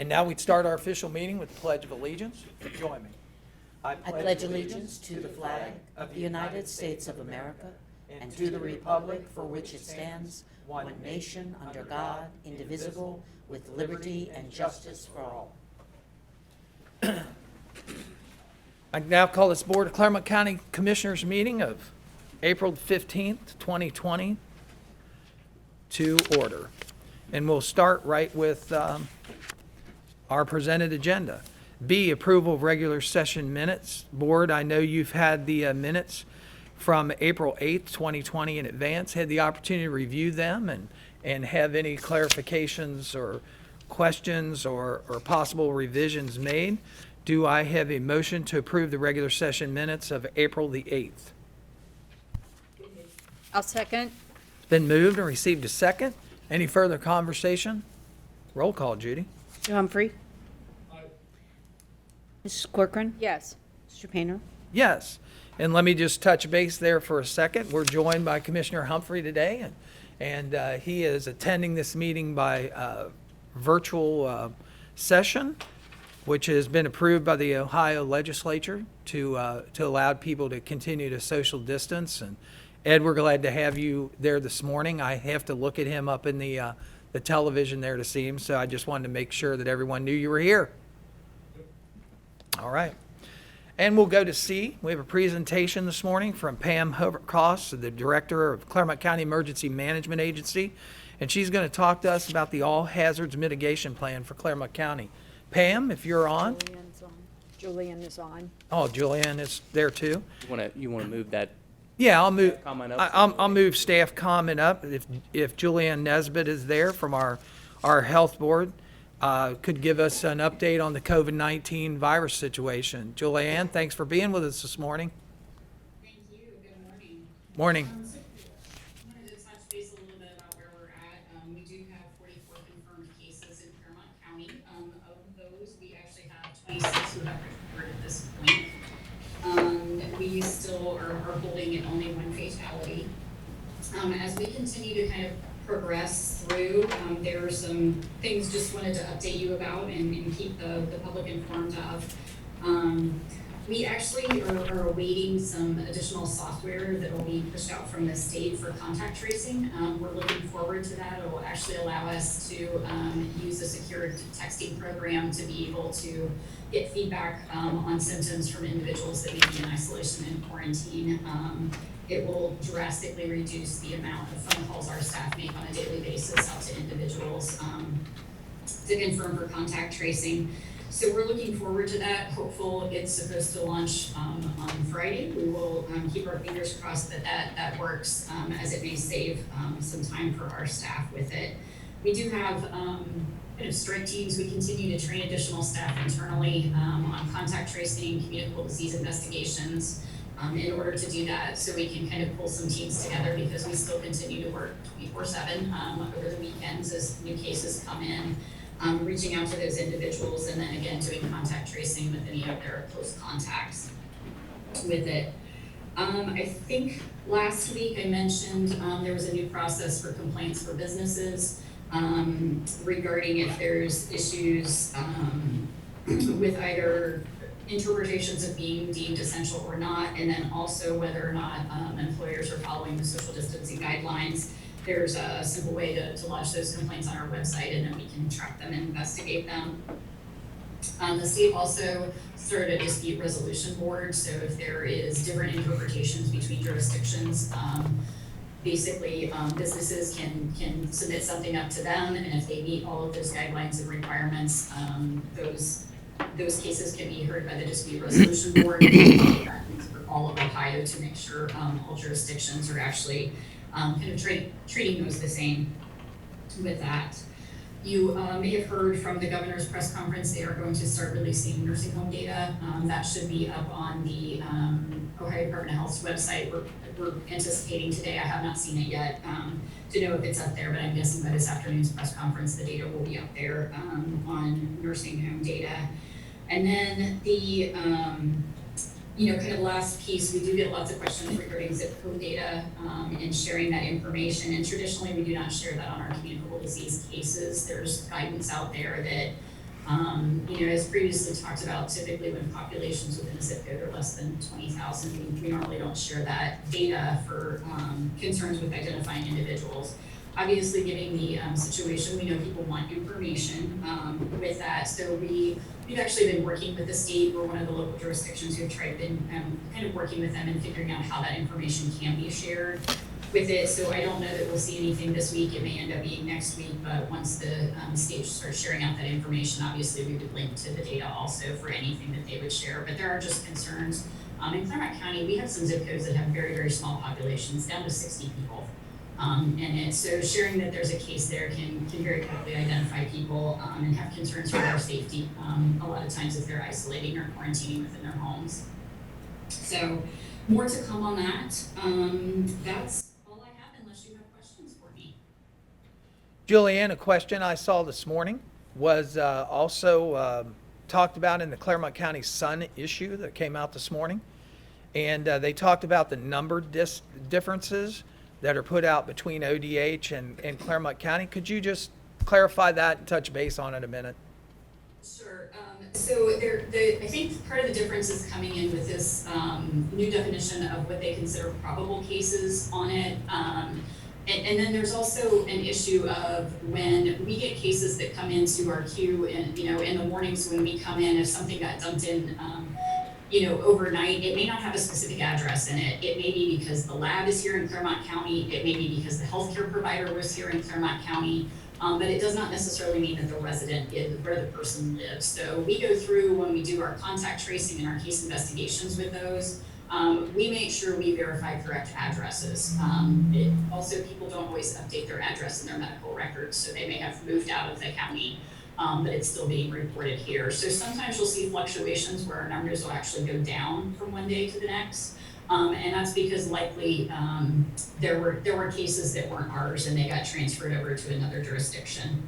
And now we'd start our official meeting with the Pledge of Allegiance. Join me. I pledge allegiance to the flag of the United States of America and to the republic for which it stands, one nation under God, indivisible, with liberty and justice for all. I now call this Board of Clermont County Commissioners meeting of April 15th, 2020 to order. And we'll start right with our presented agenda. B, approval of regular session minutes. Board, I know you've had the minutes from April 8th, 2020 in advance, had the opportunity to review them and have any clarifications or questions or possible revisions made. Do I have a motion to approve the regular session minutes of April the 8th? I'll second. It's been moved and received a second. Any further conversation? Roll call, Judy. Mr. Humphrey? Mrs. Corcoran? Yes. Mr. Painter? Yes. And let me just touch base there for a second. We're joined by Commissioner Humphrey today, and he is attending this meeting by virtual session, which has been approved by the Ohio legislature to allow people to continue to social distance. And Ed, we're glad to have you there this morning. I have to look at him up in the television there to see him, so I just wanted to make sure that everyone knew you were here. All right. And we'll go to C. We have a presentation this morning from Pam Hovercross, the Director of Clermont County Emergency Management Agency, and she's going to talk to us about the All Hazards Mitigation Plan for Clermont County. Pam, if you're on. Julian is on. Oh, Julianne is there too. You want to move that? Yeah, I'll move. Comment up? I'll move staff comment up if Julianne Nesbitt is there from our health board. Could give us an update on the COVID-19 virus situation. Julianne, thanks for being with us this morning. Thank you. Good morning. Morning. So I wanted to touch base a little bit about where we're at. We do have 44 confirmed cases in Clermont County. Of those, we actually have 26 who have recovered at this point. We still are holding at only one fatality. As we continue to kind of progress through, there are some things just wanted to update you about and keep the public informed of. We actually are awaiting some additional software that will be pushed out from the state for contact tracing. We're looking forward to that. It will actually allow us to use a secured texting program to be able to get feedback on symptoms from individuals that may be in isolation and quarantine. It will drastically reduce the amount of phone calls our staff make on a daily basis out to individuals to confirm for contact tracing. So we're looking forward to that. Hopeful it's supposed to launch on Friday. We will keep our fingers crossed that works, as it may save some time for our staff with it. We do have kind of strike teams. We continue to train additional staff internally on contact tracing, communicable disease investigations, in order to do that, so we can kind of pull some teams together, because we still continue to work 24/7 over the weekends as new cases come in, reaching out to those individuals, and then again doing contact tracing with any of their close contacts with it. I think last week I mentioned there was a new process for complaints for businesses regarding if there's issues with either interpretations of being deemed essential or not, and then also whether or not employers are following the social distancing guidelines. There's a simple way to lodge those complaints on our website, and then we can track them and investigate them. The state also started a dispute resolution board, so if there is different interpretations between jurisdictions, basically businesses can submit something up to them, and if they meet all of those guidelines and requirements, those cases can be heard by the dispute resolution board for all of Ohio to make sure all jurisdictions are actually kind of treating those the same with that. You may have heard from the governor's press conference, they are going to start releasing nursing home data. That should be up on the Ohio Department of Health's website. We're anticipating today, I have not seen it yet, to know if it's up there, but I'm guessing by this afternoon's press conference, the data will be up there on nursing home data. And then the kind of last piece, we do get lots of questions regarding zip code data and sharing that information. And traditionally, we do not share that on our communicable disease cases. There's guidance out there that As previously talked about, typically when populations within a zip code are less than 20,000, we normally don't share that data for concerns with identifying individuals. Obviously, given the situation, we know people want information with that. So we've actually been working with the state. We're one of the local jurisdictions who have been kind of working with them and figuring out how that information can be shared with it. So I don't know that we'll see anything this week. It may end up being next week, but once the state starts sharing out that information, obviously we would link to the data also for anything that they would share. But there are just concerns. In Clermont County, we have some zip codes that have very, very small populations, down to 60 people. So sharing that there's a case there can very quickly identify people and have concerns for their safety, a lot of times if they're isolating or quarantining within their homes. So more to come on that. That's all I have unless you have questions for me. Julianne, a question I saw this morning was also talked about in the Clermont County Sun issue that came out this morning. And they talked about the number differences that are put out between ODH and Clermont County. Could you just clarify that and touch base on it a minute? Sure. So I think part of the difference is coming in with this new definition of what they consider probable cases on it. And then there's also an issue of when we get cases that come into our queue and, in the mornings when we come in, if something got dumped in, overnight, it may not have a specific address in it. It may be because the lab is here in Clermont County. It may be because the healthcare provider was here in Clermont County. But it does not necessarily mean that the resident is where the person lives. So we go through when we do our contact tracing and our case investigations with those, we make sure we verify correct addresses. Also, people don't always update their address in their medical records, so they may have moved out of the county, but it's still being reported here. So sometimes you'll see fluctuations where our numbers will actually go down from one day to the next. And that's because likely there were cases that weren't ours and they got transferred over to another jurisdiction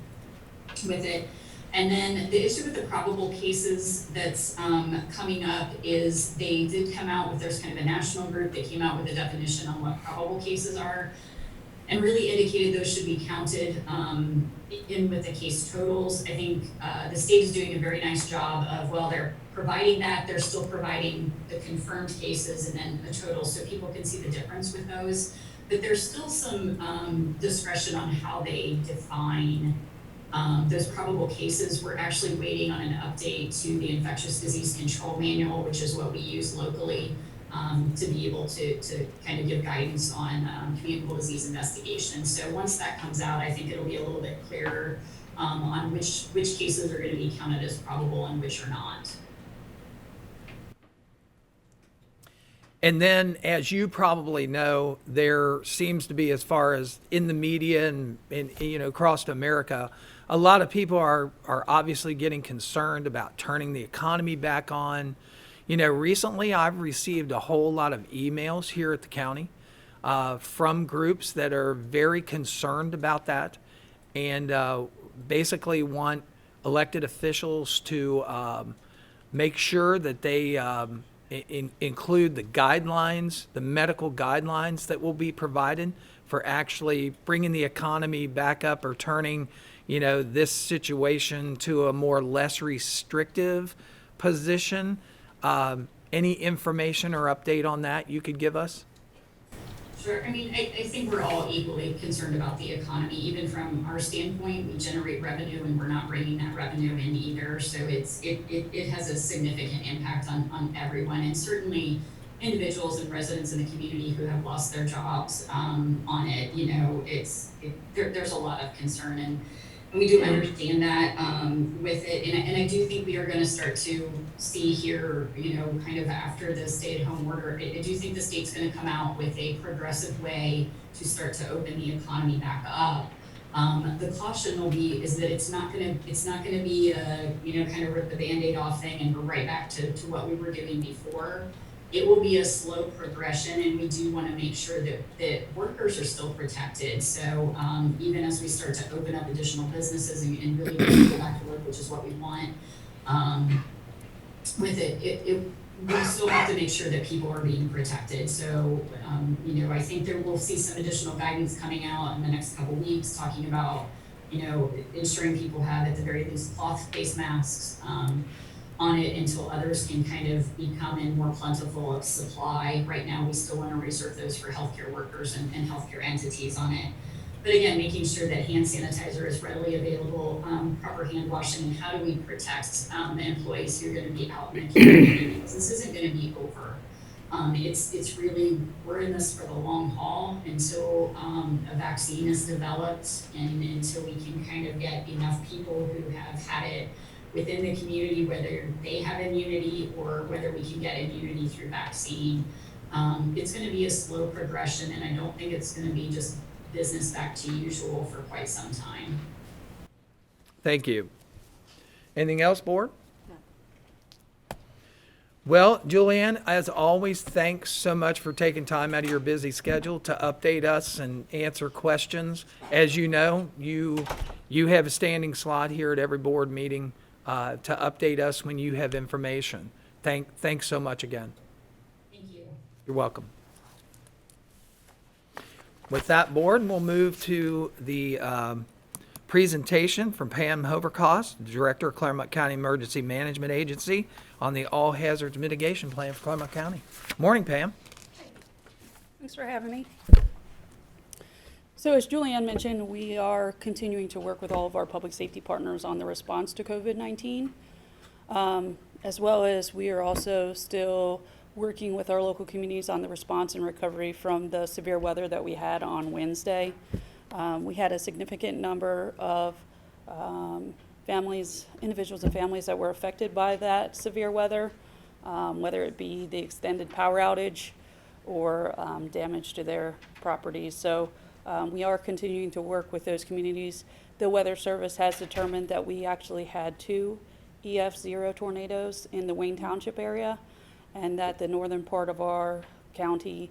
with it. And then the issue with the probable cases that's coming up is they did come out with, there's kind of a national group that came out with a definition on what probable cases are and really indicated those should be counted in with the case totals. I think the state is doing a very nice job of, while they're providing that, they're still providing the confirmed cases and then a total so people can see the difference with those. But there's still some discretion on how they define those probable cases. We're actually waiting on an update to the infectious disease control manual, which is what we use locally to be able to kind of give guidance on communicable disease investigation. So once that comes out, I think it'll be a little bit clearer on which cases are going to be counted as probable and which are not. And then, as you probably know, there seems to be, as far as in the media and across America, a lot of people are obviously getting concerned about turning the economy back on. Recently I've received a whole lot of emails here at the county from groups that are very concerned about that and basically want elected officials to make sure that they include the guidelines, the medical guidelines that will be provided for actually bringing the economy back up or turning, this situation to a more less restrictive position. Any information or update on that you could give us? Sure. I mean, I think we're all equally concerned about the economy. Even from our standpoint, we generate revenue and we're not bringing that revenue in either. So it has a significant impact on everyone, and certainly individuals and residents in the community who have lost their jobs on it. There's a lot of concern, and we do understand that with it, and I do think we are going to start to see here, kind of after the stay-at-home order, I do think the state's going to come out with a progressive way to start to open the economy back up. The caution is that it's not going to be a, kind of rip the Band-Aid off thing and go right back to what we were doing before. It will be a slow progression, and we do want to make sure that workers are still protected. So even as we start to open up additional businesses and really get people back to work, which is what we want, with it, we still have to make sure that people are being protected. So, I think we'll see some additional guidance coming out in the next couple weeks talking about, ensuring people have at the very least cloth face masks on it until others can kind of become in more plentiful of supply. Right now, we still want to reserve those for healthcare workers and healthcare entities on it. But again, making sure that hand sanitizer is readily available, proper hand washing, and how do we protect the employees who are going to be out in the community, because this isn't going to be over. It's really, we're in this for the long haul until a vaccine is developed and until we can kind of get enough people who have had it within the community, whether they have immunity or whether we can get immunity through vaccine. It's going to be a slow progression, and I don't think it's going to be just business back to usual for quite some time. Thank you. Anything else, board? Well, Julianne, as always, thanks so much for taking time out of your busy schedule to update us and answer questions. As you know, you have a standing slot here at every board meeting to update us when you have information. Thanks so much again. Thank you. You're welcome. With that, board, we'll move to the presentation from Pam Hovercost, Director of Clermont County Emergency Management Agency, on the All Hazards Mitigation Plan for Clermont County. Morning, Pam. Thanks for having me. So as Julianne mentioned, we are continuing to work with all of our public safety partners on the response to COVID-19, as well as we are also still working with our local communities on the response and recovery from the severe weather that we had on Wednesday. We had a significant number of individuals and families that were affected by that severe weather, whether it be the extended power outage or damage to their properties. So we are continuing to work with those communities. The Weather Service has determined that we actually had 2 EF0 tornadoes in the Wayne Township area, and that the northern part of our county,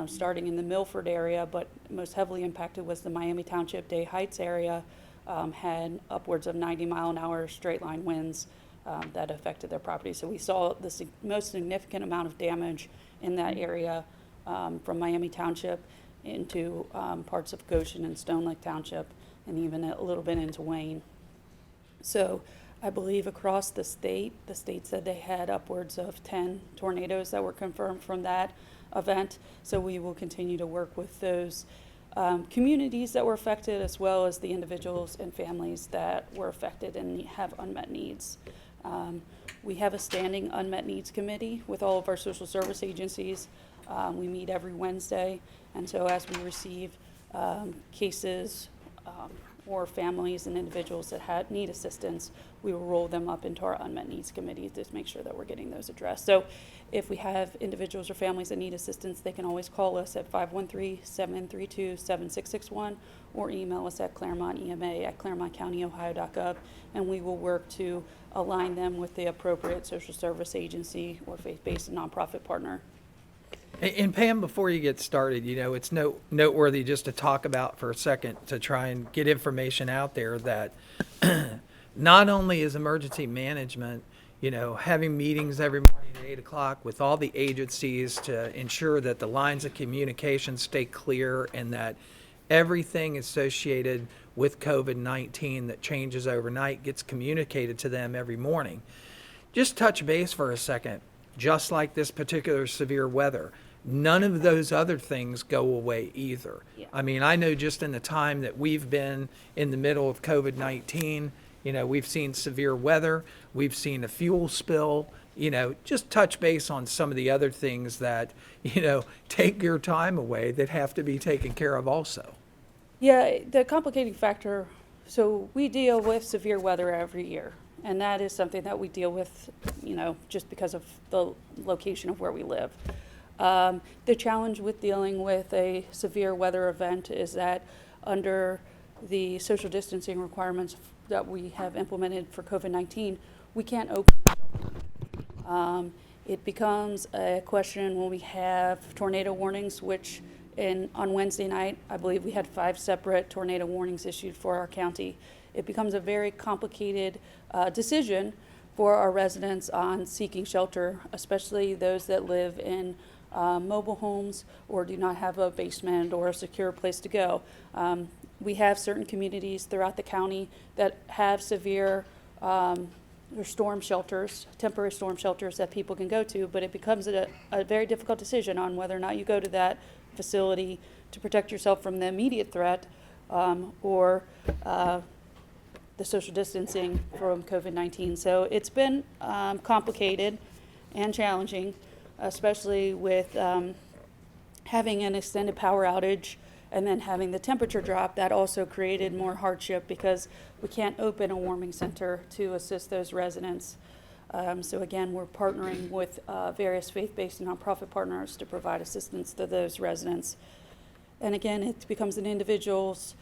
starting in the Milford area, but most heavily impacted was the Miami Township Day Heights area, had upwards of 90-mile-an-hour straight-line winds that affected their property. So we saw the most significant amount of damage in that area from Miami Township into parts of Goshen and Stone Lake Township, and even a little bit into Wayne. So I believe across the state said they had upwards of 10 tornadoes that were confirmed from that event. So we will continue to work with those communities that were affected, as well as the individuals and families that were affected and have unmet needs. We have a standing unmet needs committee with all of our social service agencies. We meet every Wednesday, and so as we receive cases or families and individuals that need assistance, we will roll them up into our unmet needs committee to make sure that we're getting those addressed. So if we have individuals or families that need assistance, they can always call us at 513-732-7661 or email us at ClermontEMA@ClermontCountyOhio.gov, and we will work to align them with the appropriate social service agency or faith-based nonprofit partner. And Pam, before you get started, it's noteworthy just to talk about for a second to try and get information out there that not only is emergency management, having meetings every morning at 8 o'clock with all the agencies to ensure that the lines of communication stay clear and that everything associated with COVID-19 that changes overnight gets communicated to them every morning. Just touch base for a second. Just like this particular severe weather, none of those other things go away either. Yeah. I mean, I know just in the time that we've been in the middle of COVID-19, we've seen severe weather, we've seen a fuel spill, just touch base on some of the other things that, take your time away that have to be taken care of also. Yeah, the complicating factor, so we deal with severe weather every year. And that is something that we deal with, just because of the location of where we live. The challenge with dealing with a severe weather event is that under the social distancing requirements that we have implemented for COVID-19, we can't open. It becomes a question when we have tornado warnings, which on Wednesday night, I believe we had 5 separate tornado warnings issued for our county. It becomes a very complicated decision for our residents on seeking shelter, especially those that live in mobile homes or do not have a basement or a secure place to go. we have certain communities throughout the county that have severe or storm shelters, temporary storm shelters that people can go to, but it becomes a very difficult decision on whether or not you go to that facility to protect yourself from the immediate threat or the social distancing from COVID-19. So it's been complicated and challenging, especially with having an extended power outage and then having the temperature drop. That also created more hardship because we can't open a warming center to assist those residents. So again, we're partnering with various faith-based and nonprofit partners to provide assistance to those residents. And again, it becomes an individual's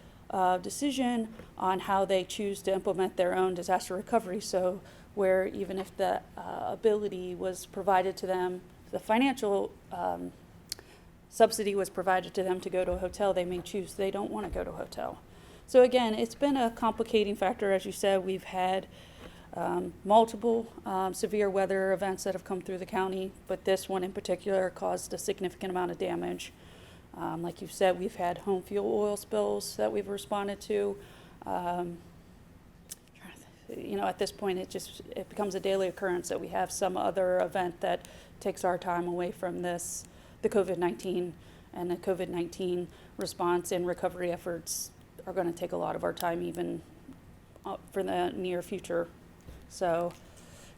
decision on how they choose to implement their own disaster recovery. So where even if the ability was provided to them, the financial subsidy was provided to them to go to a hotel, they may choose they don't want to go to a hotel. So again, it's been a complicating factor. As you said, we've had multiple severe weather events that have come through the county, but this one in particular caused a significant amount of damage. Like you've said, we've had home fuel oil spills that we've responded to. At this point, it becomes a daily occurrence that we have some other event that takes our time away from the COVID-19, and the COVID-19 response and recovery efforts are going to take a lot of our time, even for the near future. So.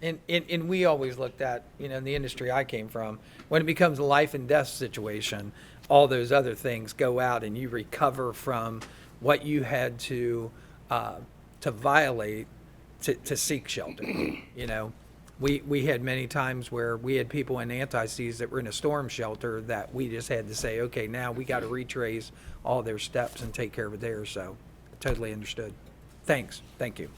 And we always looked at, in the industry I came from, when it becomes a life and death situation, all those other things go out and you recover from what you had to violate to seek shelter. We had many times where we had people in anti-seas that were in a storm shelter that we just had to say, okay, now we got to retrace all their steps and take care of it there. So totally understood. Thanks. Thank you.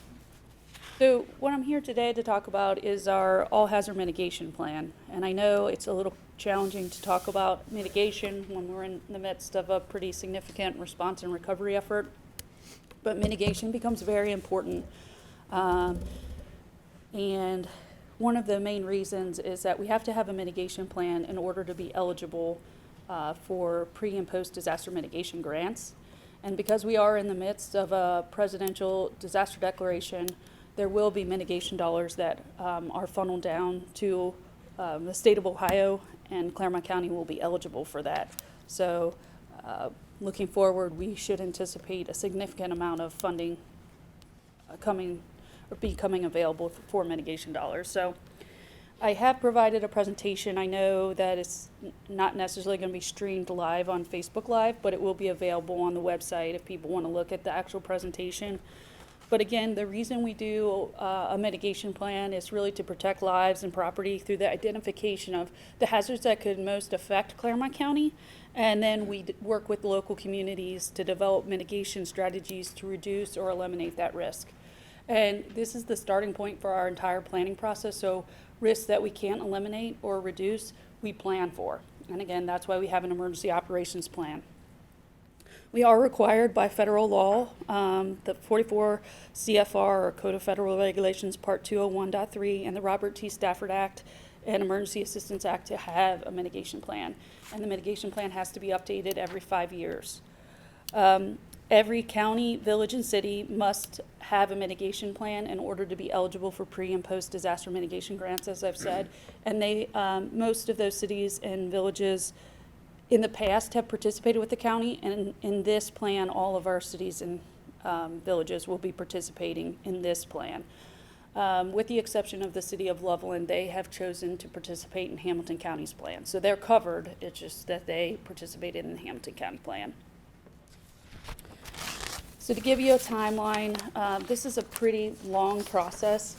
So what I'm here today to talk about is our all-hazard mitigation plan. And I know it's a little challenging to talk about mitigation when we're in the midst of a pretty significant response and recovery effort, but mitigation becomes very important. And one of the main reasons is that we have to have a mitigation plan in order to be eligible for pre- and post-disaster mitigation grants. And because we are in the midst of a presidential disaster declaration, there will be mitigation dollars that are funneled down to the state of Ohio, and Clermont County will be eligible for that. So looking forward, we should anticipate a significant amount of funding becoming available for mitigation dollars. So I have provided a presentation. I know that it's not necessarily going to be streamed live on Facebook Live, but it will be available on the website if people want to look at the actual presentation. But again, the reason we do a mitigation plan is really to protect lives and property through the identification of the hazards that could most affect Clermont County. And then we work with local communities to develop mitigation strategies to reduce or eliminate that risk. And this is the starting point for our entire planning process. So risks that we can't eliminate or reduce, we plan for. And again, that's why we have an emergency operations plan. We are required by federal law, the 44 CFR, or Code of Federal Regulations, Part 201.3, and the Robert T. Stafford Act and Emergency Assistance Act to have a mitigation plan. And the mitigation plan has to be updated every 5 years. Every county, village, and city must have a mitigation plan in order to be eligible for pre- and post-disaster mitigation grants, as I've said. And most of those cities and villages in the past have participated with the county, and in this plan, all of our cities and villages will be participating in this plan. With the exception of the city of Loveland, they have chosen to participate in Hamilton County's plan. So they're covered, it's just that they participated in the Hamilton County plan. So to give you a timeline, this is a pretty long process.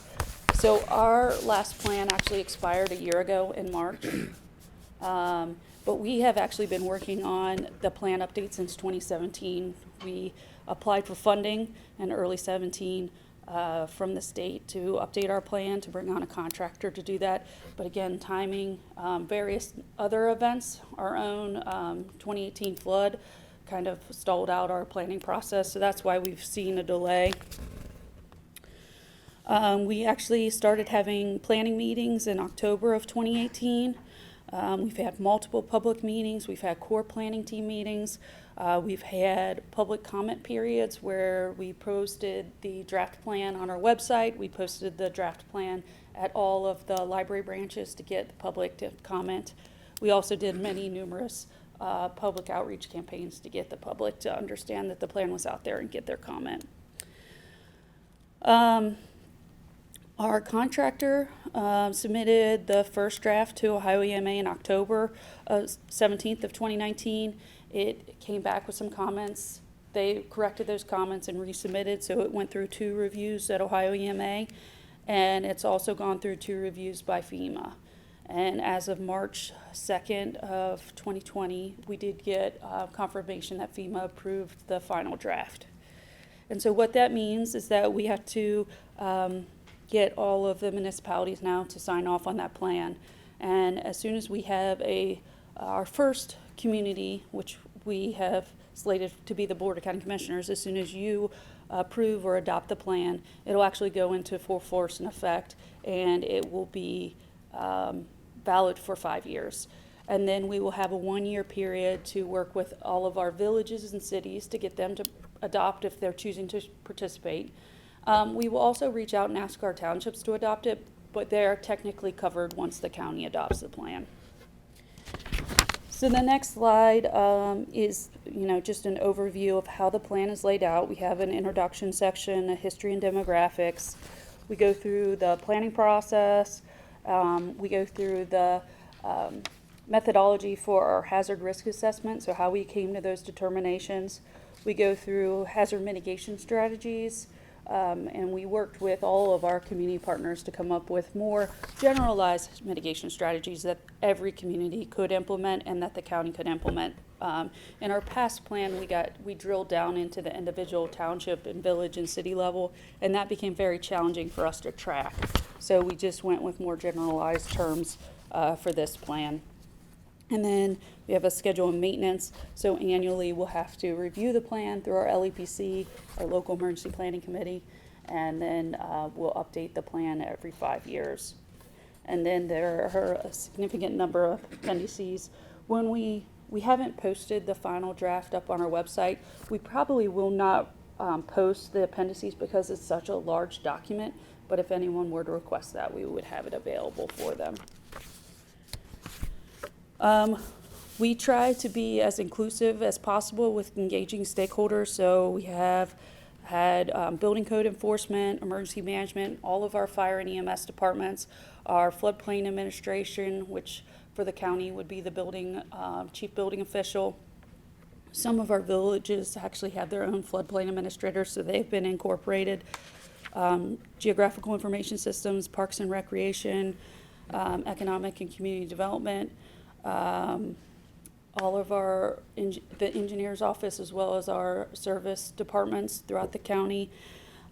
So our last plan actually expired a year ago in March. But we have actually been working on the plan update since 2017. We applied for funding in early 17 from the state to update our plan, to bring on a contractor to do that. But again, timing, various other events, our own 2018 flood kind of stalled out our planning process. So that's why we've seen a delay. We actually started having planning meetings in October of 2018. We've had multiple public meetings. We've had core planning team meetings. We've had public comment periods where we posted the draft plan on our website. We posted the draft plan at all of the library branches to get the public to comment. We also did numerous public outreach campaigns to get the public to understand that the plan was out there and get their comment. Our contractor submitted the first draft to Ohio EMA in October 17th of 2019. It came back with some comments. They corrected those comments and resubmitted, so it went through 2 reviews at Ohio EMA, and it's also gone through 2 reviews by FEMA. And as of March 2nd of 2020, we did get confirmation that FEMA approved the final draft. And so what that means is that we have to get all of the municipalities now to sign off on that plan. And as soon as we have our first community, which we have slated to be the Board of County Commissioners, as soon as you approve or adopt the plan, it'll actually go into full force and effect, and it will be valid for 5 years. And then we will have a 1-year period to work with all of our villages and cities to get them to adopt if they're choosing to participate. We will also reach out and ask our townships to adopt it, but they're technically covered once the county adopts the plan. So the next slide is, just an overview of how the plan is laid out. We have an introduction section, a history and demographics. We go through the planning process. We go through the methodology for our hazard risk assessment, so how we came to those determinations. We go through hazard mitigation strategies, and we worked with all of our community partners to come up with more generalized mitigation strategies that every community could implement and that the county could implement. In our past plan, we drilled down into the individual township and village and city level, and that became very challenging for us to track. So we just went with more generalized terms for this plan. And then we have a schedule of maintenance. So annually, we'll have to review the plan through our LEPC, our local emergency planning committee, and then we'll update the plan every 5 years. And then there are a significant number of appendices. When we haven't posted the final draft up on our website, we probably will not post the appendices because it's such a large document, but if anyone were to request that, we would have it available for them. We try to be as inclusive as possible with engaging stakeholders, so we have had building code enforcement, emergency management, all of our fire and EMS departments, our floodplain administration, which for the county would be the chief building official. Some of our villages actually have their own floodplain administrators, so they've been incorporated. Geographical information systems, parks and recreation, economic and community development, all of the engineer's office, as well as our service departments throughout the county,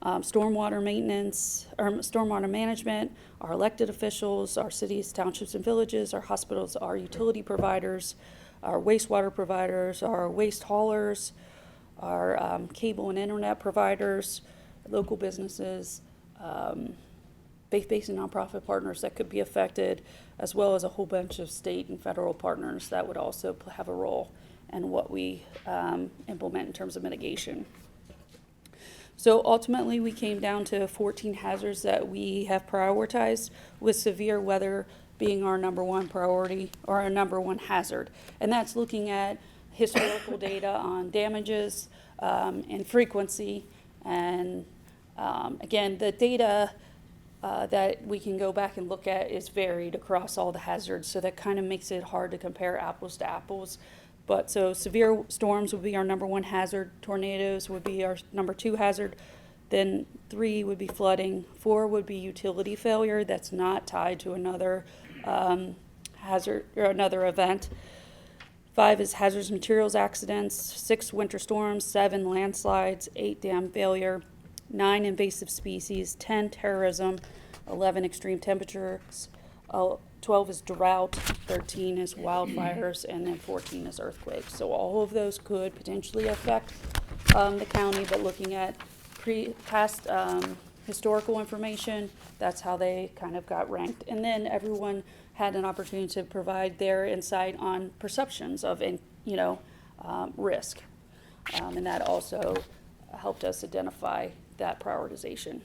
stormwater maintenance, or stormwater management, our elected officials, our cities, townships, and villages, our hospitals, our utility providers, our wastewater providers, our waste haulers, our cable and internet providers, local businesses, faith-based and nonprofit partners that could be affected, as well as a whole bunch of state and federal partners that would also have a role in what we implement in terms of mitigation. So ultimately, we came down to 14 hazards that we have prioritized, with severe weather being our number one priority, or our number one hazard. And that's looking at historical data on damages and frequency. And again, the data that we can go back and look at is varied across all the hazards, so that kind of makes it hard to compare apples to apples. But so severe storms would be our number one hazard, tornadoes would be our number two hazard, then 3 would be flooding, 4 would be utility failure that's not tied to another hazard or another event. 5 is hazardous materials accidents, 6 winter storms, 7 landslides, 8 dam failure, 9 invasive species, 10 terrorism, 11 extreme temperatures, 12 is drought, 13 is wildfires, and then 14 is earthquakes. So all of those could potentially affect the county, but looking at past historical information. That's how they kind of got ranked. And then everyone had an opportunity to provide their insight on perceptions of, risk. And that also helped us identify that prioritization.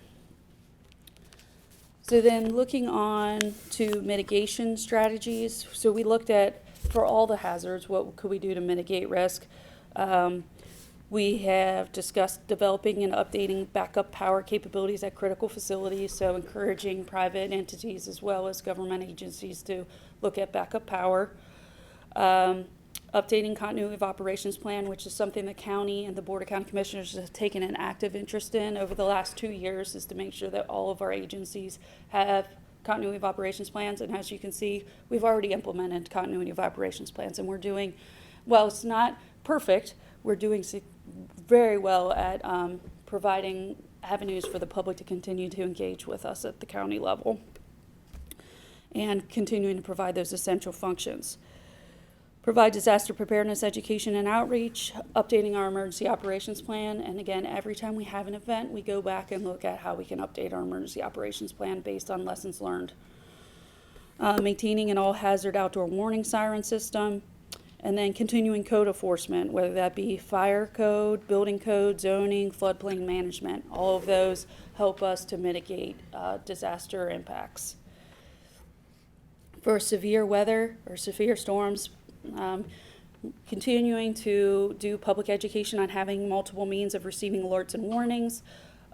So then looking on to mitigation strategies. So we looked at, for all the hazards, what could we do to mitigate risk? We have discussed developing and updating backup power capabilities at critical facilities, so encouraging private entities as well as government agencies to look at backup power. Updating continuity of operations plan, which is something the county and the Board of County Commissioners have taken an active interest in over the last 2 years, is to make sure that all of our agencies have continuity of operations plans. And as you can see, we've already implemented continuity of operations plans, and we're doing, well, it's not perfect, we're doing very well at providing avenues for the public to continue to engage with us at the county level and continuing to provide those essential functions. Provide disaster preparedness education and outreach, updating our emergency operations plan. And again, every time we have an event, we go back and look at how we can update our emergency operations plan based on lessons learned. Maintaining an all-hazard outdoor warning siren system, and then continuing code enforcement, whether that be fire code, building code, zoning, floodplain management. All of those help us to mitigate disaster impacts. For severe weather or severe storms, continuing to do public education on having multiple means of receiving alerts and warnings,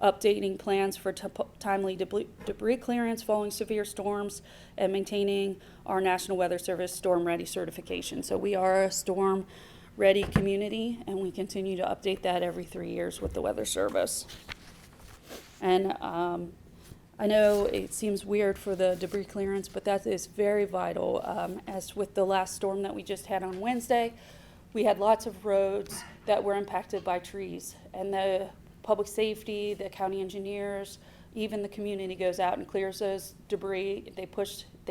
updating plans for timely debris clearance following severe storms, and maintaining our National Weather Service Storm Ready certification. So we are a storm ready community, and we continue to update that every 3 years with the Weather Service. And I know it seems weird for the debris clearance, but that is very vital. As with the last storm that we just had on Wednesday, we had lots of roads that were impacted by trees, and the public safety, the county engineers, even the community goes out and clears those debris. They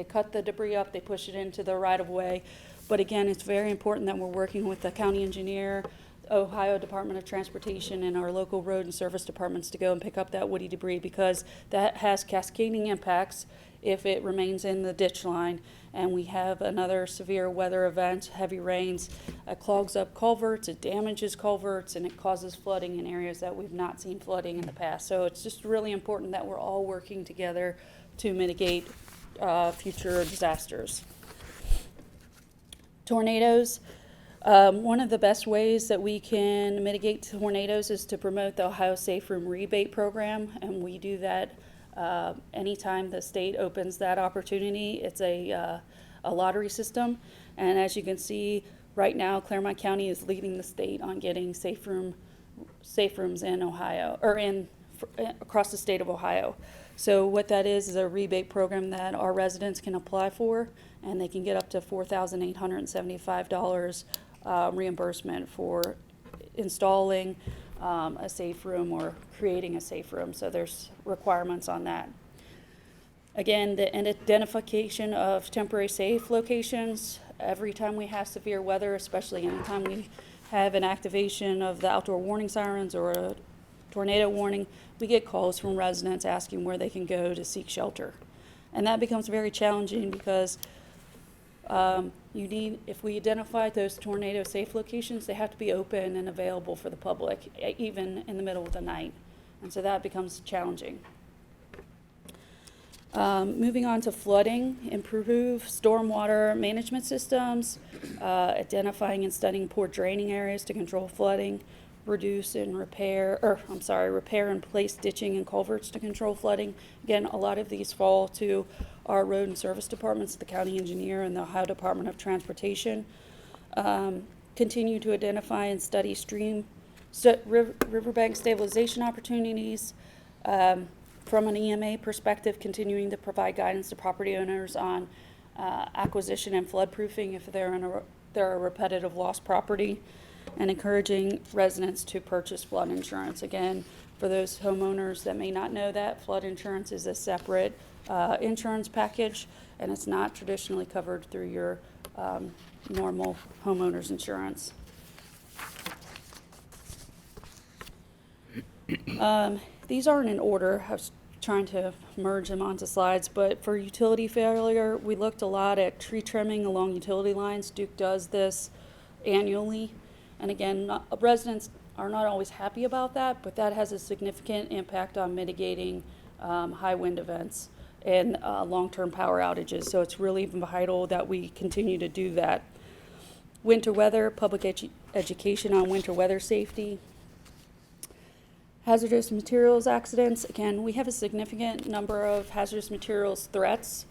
cut the debris up, they push it into the right of way. But again, it's very important that we're working with the county engineer, Ohio Department of Transportation, and our local road and service departments to go and pick up that woody debris, because that has cascading impacts if it remains in the ditch line. And we have another severe weather event, heavy rains, it clogs up culverts, it damages culverts, and it causes flooding in areas that we've not seen flooding in the past. So it's just really important that we're all working together to mitigate future disasters. Tornadoes. One of the best ways that we can mitigate tornadoes is to promote the Ohio Safe Room Rebate Program, and we do that anytime the state opens that opportunity. It's a lottery system, and as you can see, right now Clermont County is leading the state on getting safe rooms in Ohio, or across the state of Ohio. So what that is a rebate program that our residents can apply for, and they can get up to $4,875 reimbursement for installing a safe room or creating a safe room. So there's requirements on that. Again, the identification of temporary safe locations. Every time we have severe weather, especially anytime we have an activation of the outdoor warning sirens or a tornado warning, we get calls from residents asking where they can go to seek shelter. And that becomes very challenging because if we identify those tornado safe locations, they have to be open and available for the public, even in the middle of the night. And so that becomes challenging. Moving on to flooding, improve stormwater management systems, identifying and studying poor draining areas to control flooding, repair and place ditching and culverts to control flooding. Again, a lot of these fall to our road and service departments, the county engineer and the Ohio Department of Transportation. Continue to identify and study riverbank stabilization opportunities. From an EMA perspective, continuing to provide guidance to property owners on acquisition and flood proofing if they're a repetitive loss property, and encouraging residents to purchase flood insurance. Again, for those homeowners that may not know that, flood insurance is a separate insurance package, and it's not traditionally covered through your normal homeowner's insurance. These aren't in order. I was trying to merge them onto slides, but for utility failure, we looked a lot at tree trimming along utility lines. Duke does this annually. And again, residents are not always happy about that, but that has a significant impact on mitigating high wind events and long-term power outages. So it's really vital that we continue to do that. Winter weather, public education on winter weather safety. Hazardous materials accidents. Again, we have a significant number of hazardous materials threats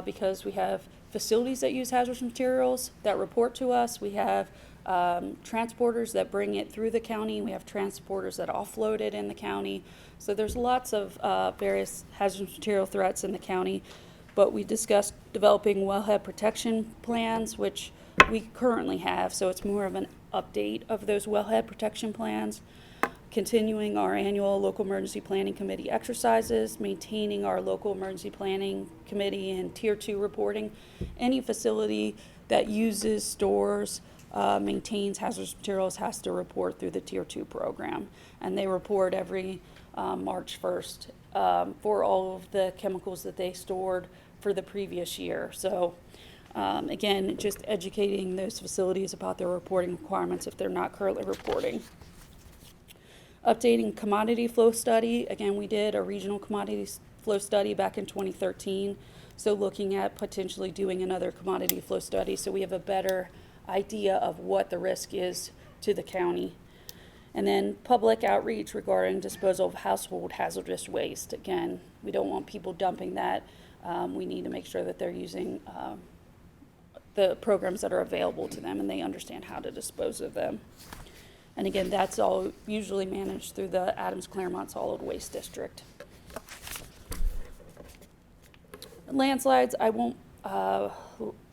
because we have facilities that use hazardous materials that report to us. We have transporters that bring it through the county. We have transporters that offload it in the county. So there's lots of various hazardous material threats in the county. But we discussed developing wellhead protection plans, which we currently have. So it's more of an update of those wellhead protection plans. Continuing our annual local emergency planning committee exercises, maintaining our local emergency planning committee and tier 2 reporting. Any facility that uses, stores, maintains hazardous materials has to report through the tier 2 program. And they report every March 1st for all of the chemicals that they stored for the previous year. So again, just educating those facilities about their reporting requirements if they're not currently reporting. Updating commodity flow study. Again, we did a regional commodity flow study back in 2013. So looking at potentially doing another commodity flow study so we have a better idea of what the risk is to the county. And then public outreach regarding disposal of household hazardous waste. Again, we don't want people dumping that. We need to make sure that they're using the programs that are available to them and they understand how to dispose of them. And again, that's all usually managed through the Adams-Clermont Solid Waste District. Landslides, I won't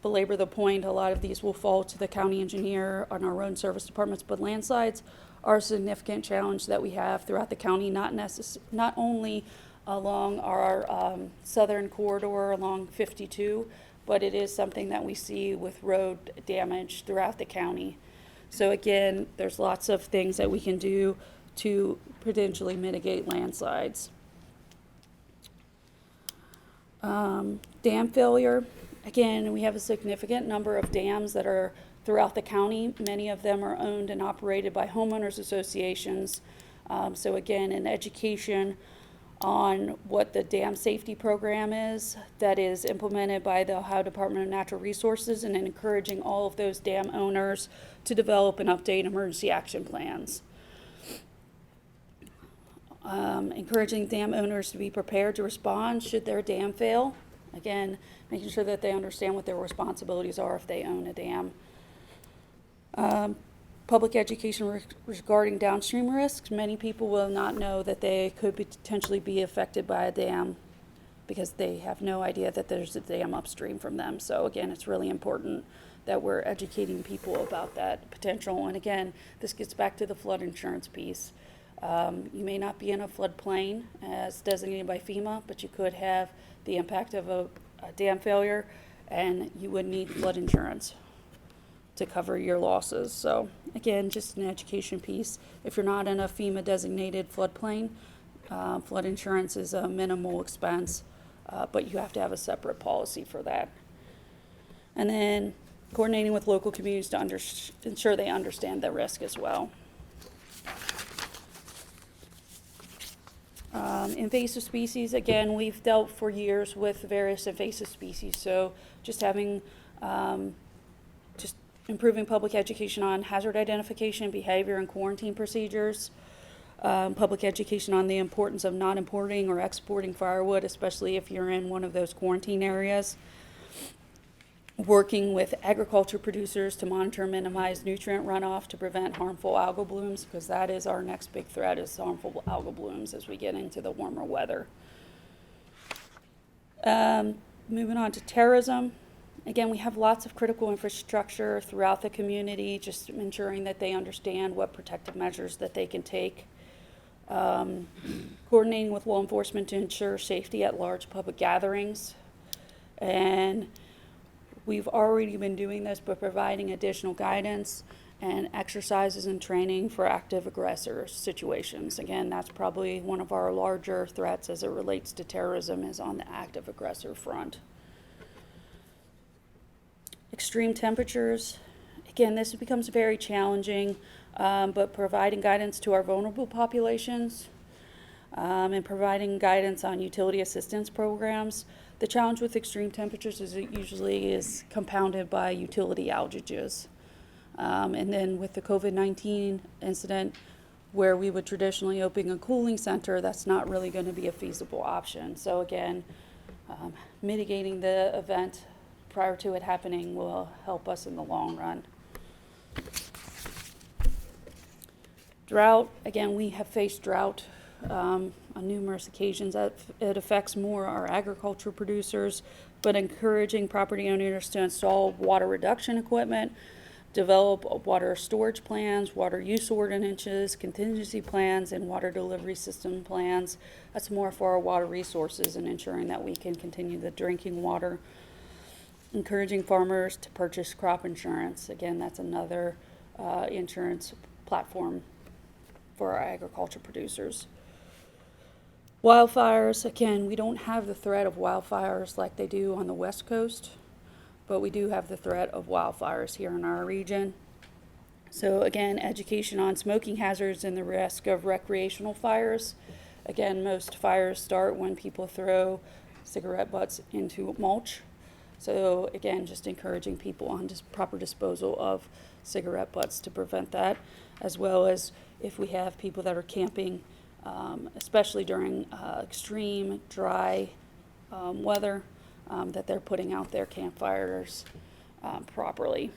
belabor the point. A lot of these will fall to the county engineer on our own service departments, but landslides are a significant challenge that we have throughout the county, not only along our southern corridor along 52, but it is something that we see with road damage throughout the county. So again, there's lots of things that we can do to potentially mitigate landslides. Dam failure. Again, we have a significant number of dams that are throughout the county. Many of them are owned and operated by homeowners associations. So again, an education on what the dam safety program is that is implemented by the Ohio Department of Natural Resources, and encouraging all of those dam owners to develop and update emergency action plans. Encouraging dam owners to be prepared to respond should their dam fail. Again, making sure that they understand what their responsibilities are if they own a dam. Public education regarding downstream risks. Many people will not know that they could potentially be affected by a dam because they have no idea that there's a dam upstream from them. So again, it's really important that we're educating people about that potential. And again, this gets back to the flood insurance piece. You may not be in a floodplain as designated by FEMA, but you could have the impact of a dam failure, and you would need flood insurance to cover your losses. So again, just an education piece. If you're not in a FEMA designated floodplain, flood insurance is a minimal expense, but you have to have a separate policy for that. And then coordinating with local communities to ensure they understand the risk as well. Invasive species, again, we've dealt for years with various invasive species. So just having, just improving public education on hazard identification, behavior, and quarantine procedures. Public education on the importance of not importing or exporting firewood, especially if you're in one of those quarantine areas. Working with agriculture producers to monitor and minimize nutrient runoff to prevent harmful algal blooms, because that is our next big threat, is harmful algal blooms as we get into the warmer weather. Moving on to terrorism. Again, we have lots of critical infrastructure throughout the community, just ensuring that they understand what protective measures that they can take. Coordinating with law enforcement to ensure safety at large public gatherings. And we've already been doing this, but providing additional guidance and exercises and training for active aggressor situations. Again, that's probably one of our larger threats as it relates to terrorism, is on the active aggressor front. Extreme temperatures. Again, this becomes very challenging, but providing guidance to our vulnerable populations and providing guidance on utility assistance programs. The challenge with extreme temperatures is it usually is compounded by utility outages. And then with the COVID-19 incident, where we would traditionally open a cooling center, that's not really going to be a feasible option. So again, mitigating the event prior to it happening will help us in the long run. Drought, again, we have faced drought on numerous occasions. It affects more our agriculture producers, but encouraging property owners to install water reduction equipment, develop water storage plans, water use ordinances, contingency plans, and water delivery system plans. That's more for our water resources and ensuring that we can continue the drinking water. Encouraging farmers to purchase crop insurance. Again, that's another insurance platform for our agriculture producers. Wildfires, again, we don't have the threat of wildfires like they do on the West Coast, but we do have the threat of wildfires here in our region. So again, education on smoking hazards and the risk of recreational fires. Again, most fires start when people throw cigarette butts into mulch. So again, just encouraging people on just proper disposal of cigarette butts to prevent that, as well as if we have people that are camping, especially during extreme dry weather, that they're putting out their campfires properly.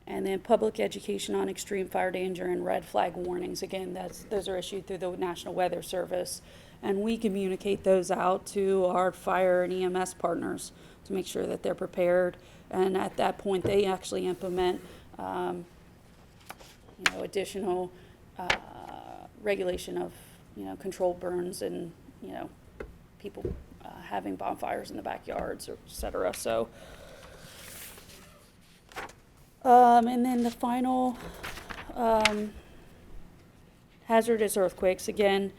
And then public education on extreme fire danger and red flag warnings. Again, those are issued through the National Weather Service, and we communicate those out to our fire and EMS partners to make sure that they're prepared. And at that point, they actually implement additional regulation of controlled burns and people having bonfires in the backyards, et cetera. So, and then the final hazard is earthquakes. Again,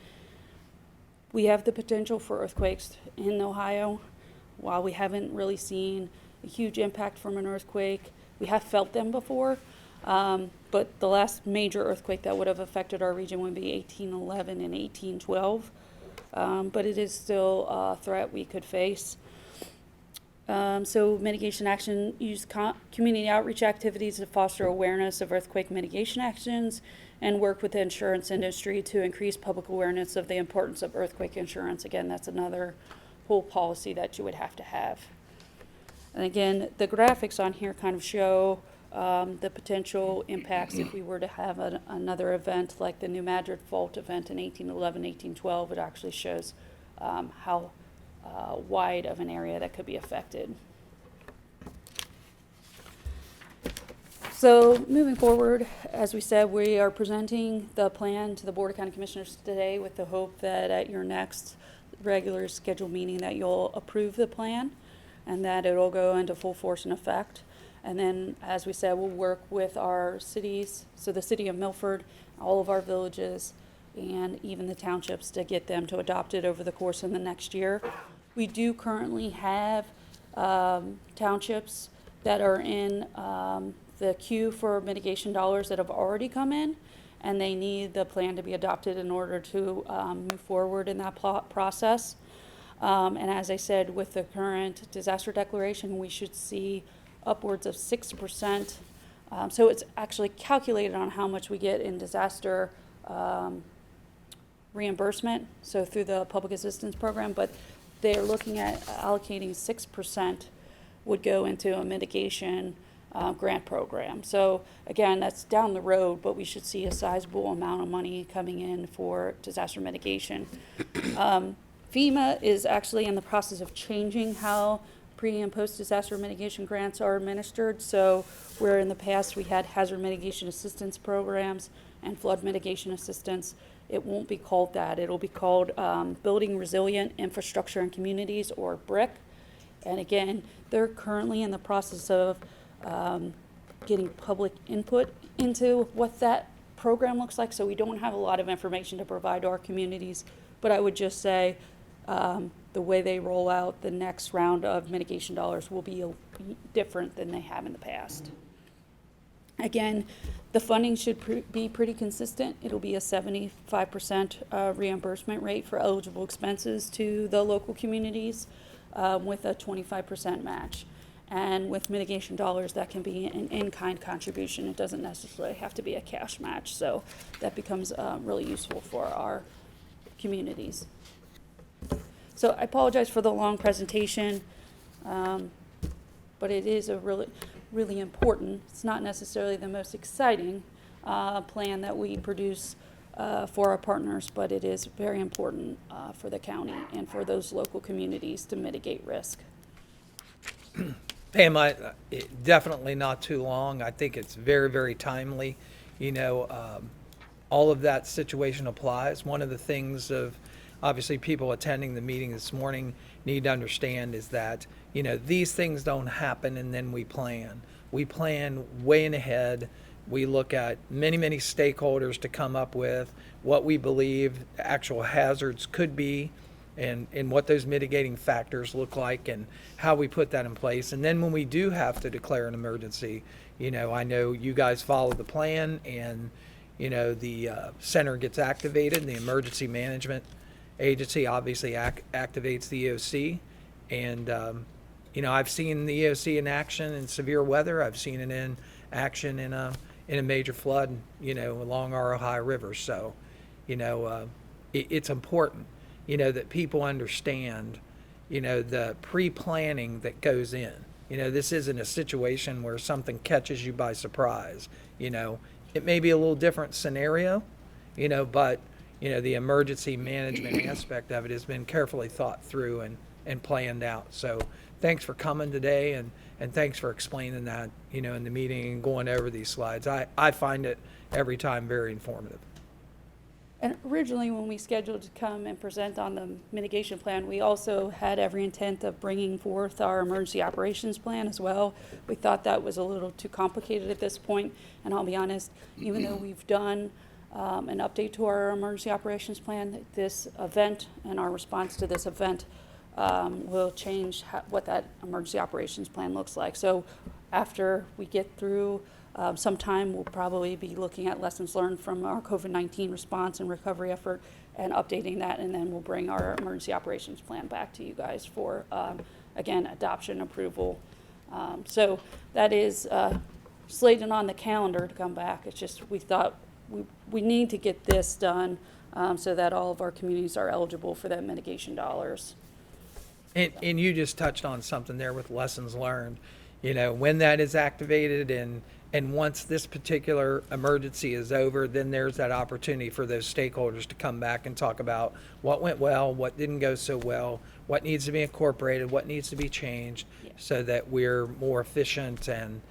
we have the potential for earthquakes in Ohio. While we haven't really seen a huge impact from an earthquake, we have felt them before. But the last major earthquake that would have affected our region would be 1811 and 1812. But it is still a threat we could face. So mitigation action, use community outreach activities to foster awareness of earthquake mitigation actions, and work with the insurance industry to increase public awareness of the importance of earthquake insurance. Again, that's another whole policy that you would have to have. And again, the graphics on here kind of show the potential impacts if we were to have another event like the New Madrid Fault event in 1811, 1812. It actually shows how wide of an area that could be affected. So moving forward, as we said, we are presenting the plan to the Board of County Commissioners today with the hope that at your next regular scheduled meeting that you'll approve the plan and that it'll go into full force and effect. And then, as we said, we'll work with our cities, so the city of Milford, all of our villages, and even the townships to get them to adopt it over the course of the next year. We do currently have townships that are in the queue for mitigation dollars that have already come in, and they need the plan to be adopted in order to move forward in that process. And as I said, with the current disaster declaration, we should see upwards of 6%. So it's actually calculated on how much we get in disaster reimbursement, so through the public assistance program, but they're looking at allocating 6% would go into a mitigation grant program. So again, that's down the road, but we should see a sizable amount of money coming in for disaster mitigation. FEMA is actually in the process of changing how pre and post disaster mitigation grants are administered. So where in the past we had hazard mitigation assistance programs and flood mitigation assistance, it won't be called that. It'll be called Building Resilient Infrastructure and Communities, or BRIC. And again, they're currently in the process of getting public input into what that program looks like, so we don't have a lot of information to provide to our communities. But I would just say the way they roll out the next round of mitigation dollars will be different than they have in the past. Again, the funding should be pretty consistent. It'll be a 75% reimbursement rate for eligible expenses to the local communities with a 25% match. And with mitigation dollars, that can be an in-kind contribution. It doesn't necessarily have to be a cash match. So that becomes really useful for our communities. So I apologize for the long presentation, but it is a really important, it's not necessarily the most exciting plan that we produce for our partners, but it is very important for the county and for those local communities to mitigate risk. Pam, definitely not too long. I think it's very, very timely. All of that situation applies. One of the things of obviously people attending the meeting this morning need to understand is that, these things don't happen and then we plan. We plan way in ahead. We look at many, many stakeholders to come up with what we believe actual hazards could be and what those mitigating factors look like and how we put that in place. And then when we do have to declare an emergency, I know you guys follow the plan and, the center gets activated and the emergency management agency obviously activates the EOC. And, I've seen the EOC in action in severe weather. I've seen it in action in a major flood, along our Ohio River. So, it's important, that people understand, the pre-planning that goes in. This isn't a situation where something catches you by surprise. It may be a little different scenario, but, the emergency management aspect of it has been carefully thought through and planned out. So thanks for coming today and thanks for explaining that, in the meeting and going over these slides. I find it every time very informative. And originally, when we scheduled to come and present on the mitigation plan, we also had every intent of bringing forth our emergency operations plan as well. We thought that was a little too complicated at this point, and I'll be honest, even though we've done an update to our emergency operations plan, this event and our response to this event will change what that emergency operations plan looks like. So after we get through some time, we'll probably be looking at lessons learned from our COVID-19 response and recovery effort and updating that, and then we'll bring our emergency operations plan back to you guys for, again, adoption approval. So that is slated on the calendar to come back. It's just we thought we need to get this done so that all of our communities are eligible for that mitigation dollars. And you just touched on something there with lessons learned. When that is activated and once this particular emergency is over, then there's that opportunity for those stakeholders to come back and talk about what went well, what didn't go so well, what needs to be incorporated, what needs to be changed, so that we're more efficient and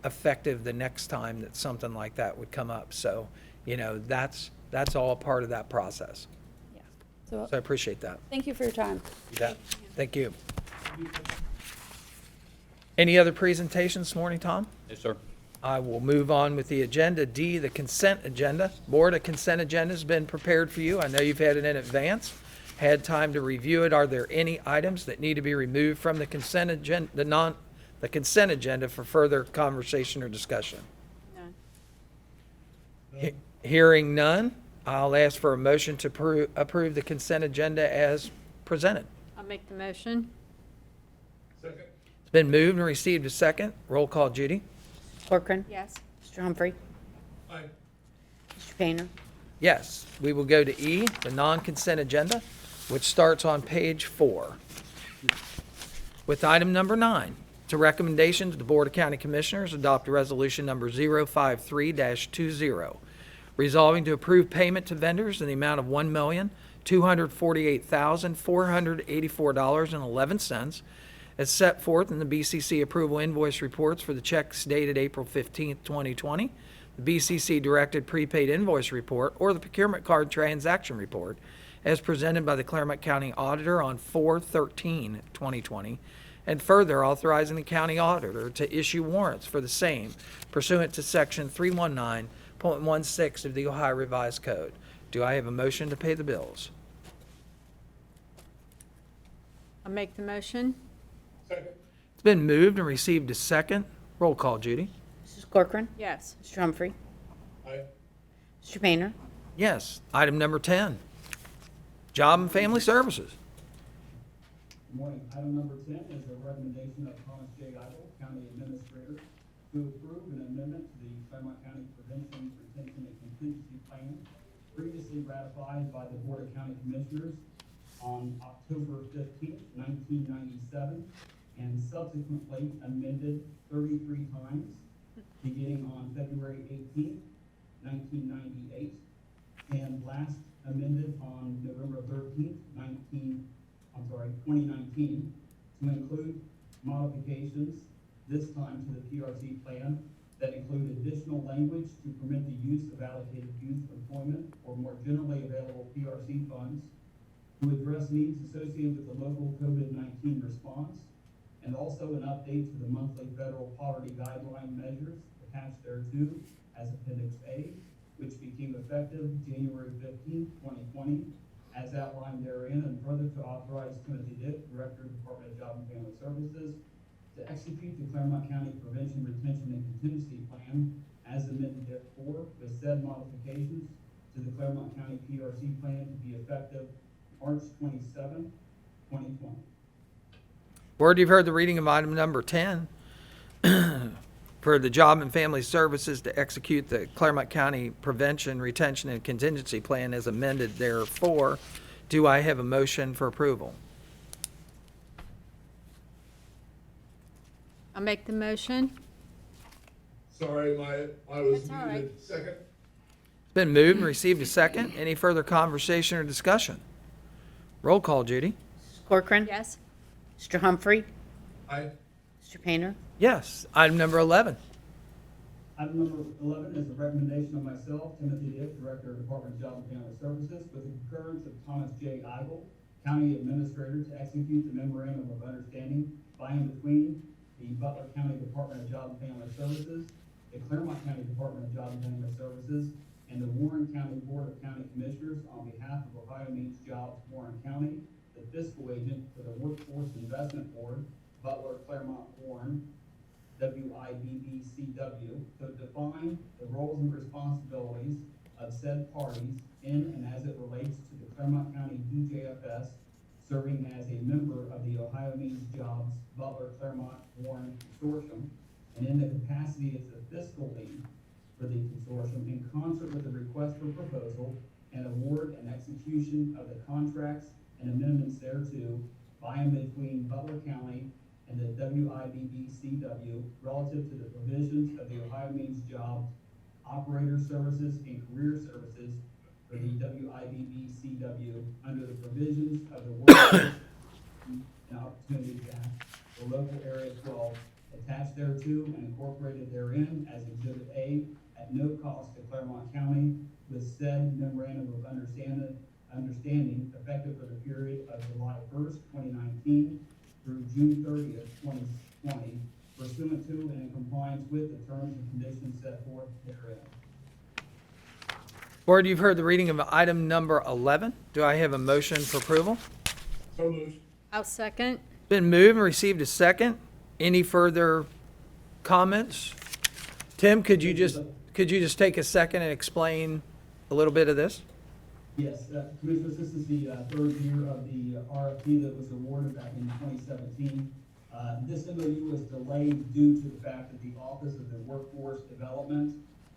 effective the next time that something like that would come up. So, that's all part of that process. Yeah. So So I appreciate that. thank you for your time. You bet. Thank you. Any other presentations this morning, Tom? Yes, sir. I will move on with the agenda. D, the consent agenda. Board, a consent agenda has been prepared for you. I know you've had it in advance, had time to review it. Are there any items that need to be removed from the consent agenda, the consent agenda for further conversation or discussion? None. Hearing none, I'll ask for a motion to approve the consent agenda as presented. I'll make the motion. It's been moved and received a second. Roll call, Judy. Corcoran. Yes. Mr. Humphrey. Mr. Painter. Yes, we will go to E, the non-consent agenda, which starts on page 4. With item number 9, it's a recommendation to the Board of County Commissioners adopt resolution number 053-20, resolving to approve payment to vendors in the amount of $1,248,484.11 as set forth in the BCC approval invoice reports for the checks dated April 15th, 2020, the BCC directed prepaid invoice report, or the procurement card transaction report, as presented by the Clermont County Auditor on 4/13/2020, and further authorizing the county auditor to issue warrants for the same pursuant to Section 319.16 of the Ohio Revised Code. Do I have a motion to pay the bills? I'll make the motion. It's been moved and received a second. Roll call, Judy. Mrs. Corcoran. Yes. Mr. Humphrey. Mr. Painter. Yes. Item number 10, Job and Family Services. Good morning. Item number 10 is a recommendation of Thomas J. Idle, County Administrator, to approve an amendment to the Clermont County Prevention, Retention, and Contingency Plan previously ratified by the Board of County Commissioners on October 15th, 1997, and subsequently amended 33 times, beginning on February 18th, 1998, and last amended on November 13th, 2019, to include modifications, this time to the PRC plan, that include additional language to permit the use of allocated youth employment or more generally available PRC funds, to address needs associated with the local COVID-19 response, and also an update to the monthly federal poverty guideline measures attached thereto as Appendix A, which became effective January 15, 2020, as outlined therein, and further to authorize Timothy Dick, Director, Department of Job and Family Services, to execute the Clermont County Prevention, Retention, and Contingency Plan as amended therefore, with said modifications to the Clermont County PRC plan to be effective March 27, 2020. Word, you've heard the reading of item number 10 for the Job and Family Services to execute the Clermont County Prevention, Retention, and Contingency Plan as amended therefore. Do I have a motion for approval? I'll make the motion. Sorry, I was That's all right. muted. Second? It's been moved and received a second. Any further conversation or discussion? Roll call, Judy. Mrs. Corcoran. Yes. Mr. Humphrey. Aye. Mr. Painter. Yes. Item number 11. Item number 11 is a recommendation of myself, Timothy Dick, Director of Department of Job and Family Services, with the concurrence of Thomas J. Idle, County Administrator, to execute the memorandum of understanding by and between the Butler County Department of Job and Family Services, the Clermont County Department of Job and Family Services, and the Warren County Board of County Commissioners on behalf of Ohio Means Jobs, Warren County, the fiscal agent for the Workforce Investment Board, Butler, Clermont, Warren, WIBBCW, to define the roles and responsibilities of said parties in and as it relates to the Clermont County DJFS, serving as a member of the Ohio Means Jobs, Butler, Clermont, Warren Consortium, and in the capacity as the fiscal lead for the consortium, in concert with the request for proposal and award and execution of the contracts and amendments thereto by and between Butler County and the WIBBCW relative to the provisions of the Ohio Means Jobs, Operator Services, and Career Services for the WIBBCW under the provisions of the Workforce and Opportunities Act, the local area 12, attached thereto and incorporated therein as Exhibit A at no cost to Clermont County, with said memorandum of understanding effective for the period of July 1st, 2019 through June 30th, 2020, pursuant to and in compliance with the terms and conditions set forth therein. Board, you've heard the reading of item number 11. Do I have a motion for approval? So moved. I'll second. Been moved and received a second. Any further comments? Tim, could you just take a second and explain a little bit of this? Yes, Commissioners, this is the third year of the RFP that was awarded back in 2017. This MOU was delayed due to the fact that the Office of the Workforce Development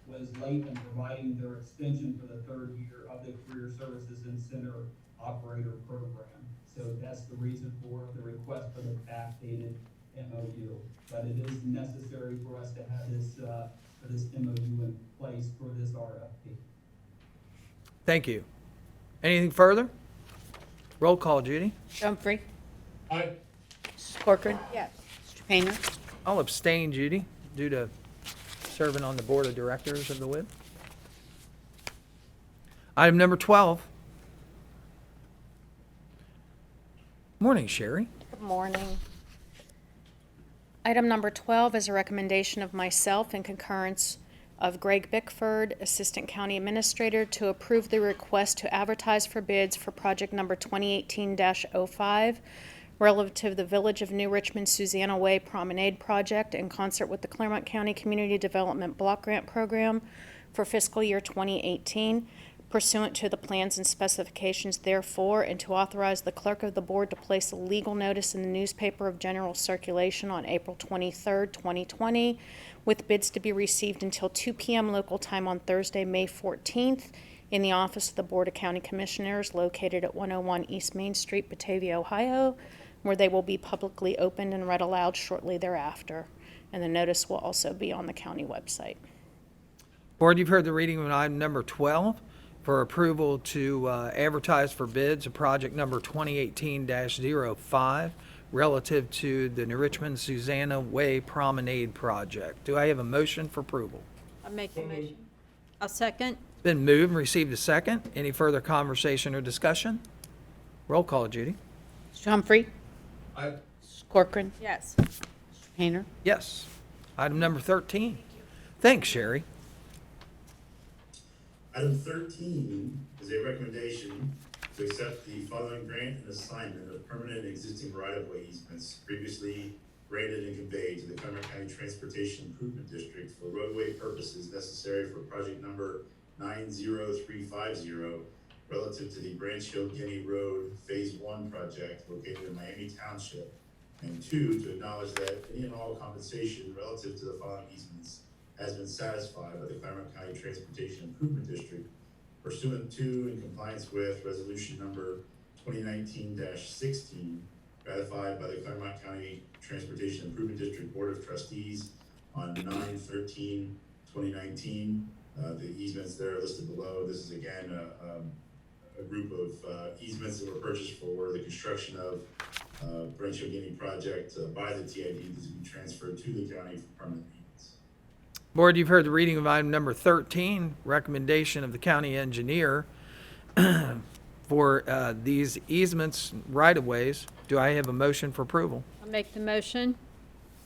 was late in providing their extension for the third year of the Career Services and Center Operator Program. So that's the reason for the request for the backdated MOU. But it is necessary for us to have this MOU in place for this RFP. Thank you. Anything further? Roll call, Judy. Mr. Humphrey. Aye. Mrs. Corcoran. Yes. Mr. Painter. I'll abstain, Judy, due to serving on the Board of Directors of the WIB. Item number 12. Morning, Sherry. Good morning. Item number 12 is a recommendation of myself in concurrence of Greg Bickford, Assistant County Administrator, to approve the request to advertise for bids for project number 2018-05 relative to the Village of New Richmond Susanna Way Promenade Project in concert with the Clermont County Community Development Block Grant Program for fiscal year 2018 pursuant to the plans and specifications therefore, and to authorize the clerk of the board to place a legal notice in the newspaper of general circulation on April 23rd, 2020, with bids to be received until 2 p.m. local time on Thursday, May 14th, in the office of the Board of County Commissioners located at 101 East Main Street, Batavia, Ohio, where they will be publicly opened and read aloud shortly thereafter. And the notice will also be on the county website. Board, you've heard the reading of item number 12 for approval to advertise for bids of project number 2018-05 relative to the New Richmond Susanna Way Promenade Project. Do I have a motion for approval? I'll make the motion. I'll second. Been moved and received a second. Any further conversation or discussion? Roll call, Judy. Mr. Humphrey? Aye. Mrs. Corcoran? Yes. Mr. Painter? Yes. Item number 13. Thanks, Sherry. Item 13 is a recommendation to accept the following grant and assignment of permanent and existing right-of-way easements previously granted and conveyed to the Clermont County Transportation Improvement District for roadway purposes necessary for project number 90350 relative to the Branch Hill Guinea Road Phase 1 project located in Miami Township. And 2, to acknowledge that any and all compensation relative to the following easements has been satisfied by the Clermont County Transportation Improvement District pursuant to and compliance with resolution number 2019-16 ratified by the Clermont County Transportation Improvement District Board of Trustees on 9/13/2019. The easements there are listed below. This is again a group of easements that were purchased for the construction of Branch Hill Guinea project by the TID to be transferred to the county for permanent maintenance. Board, you've heard the reading of item number 13, recommendation of the county engineer for these easements right-of-ways. Do I have a motion for approval? I'll make the motion.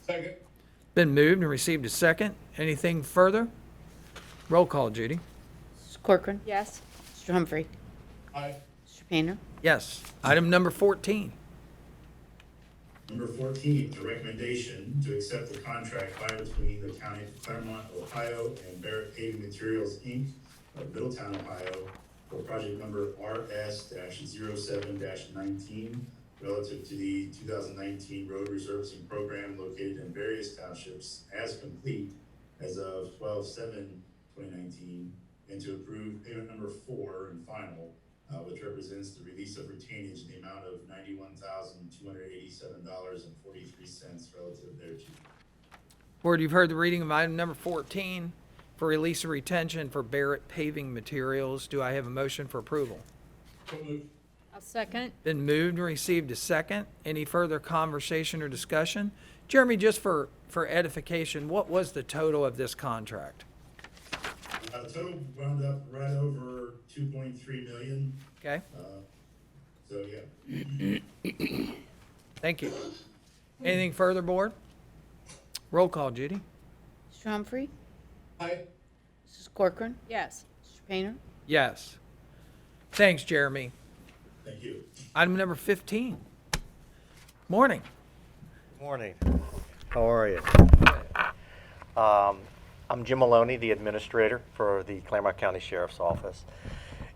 Second. Been moved and received a second. Anything further? Roll call, Judy. Mrs. Corcoran? Yes. Mr. Humphrey? Aye. Mr. Painter? Yes. Item number 14. Number 14, a recommendation to accept the contract by between the County of Clermont, Ohio and Barrett Paving Materials, Inc. of Middletown, Ohio for project number RS-07-19 relative to the 2019 road resurfacing program located in various townships as complete as of 12/7/2019, and to approve payment number 4 and final, which represents the release of retainage in the amount of $91,287.43 relative thereto. Board, you've heard the reading of item number 14 for release of retention for Barrett Paving Materials. Do I have a motion for approval? So moved. I'll second. Been moved and received a second. Any further conversation or discussion? Jeremy, just for edification, what was the total of this contract? The total wound up right over 2.3 million. Okay, So yeah. thank you. Anything further, board? Roll call, Judy. Mr. Humphrey? Aye. Mrs. Corcoran? Yes. Mr. Painter? Yes. Thanks, Jeremy. Thank you. Item number 15. Morning. Morning. How are you? I'm Jim Maloney, the administrator for the Clermont County Sheriff's Office.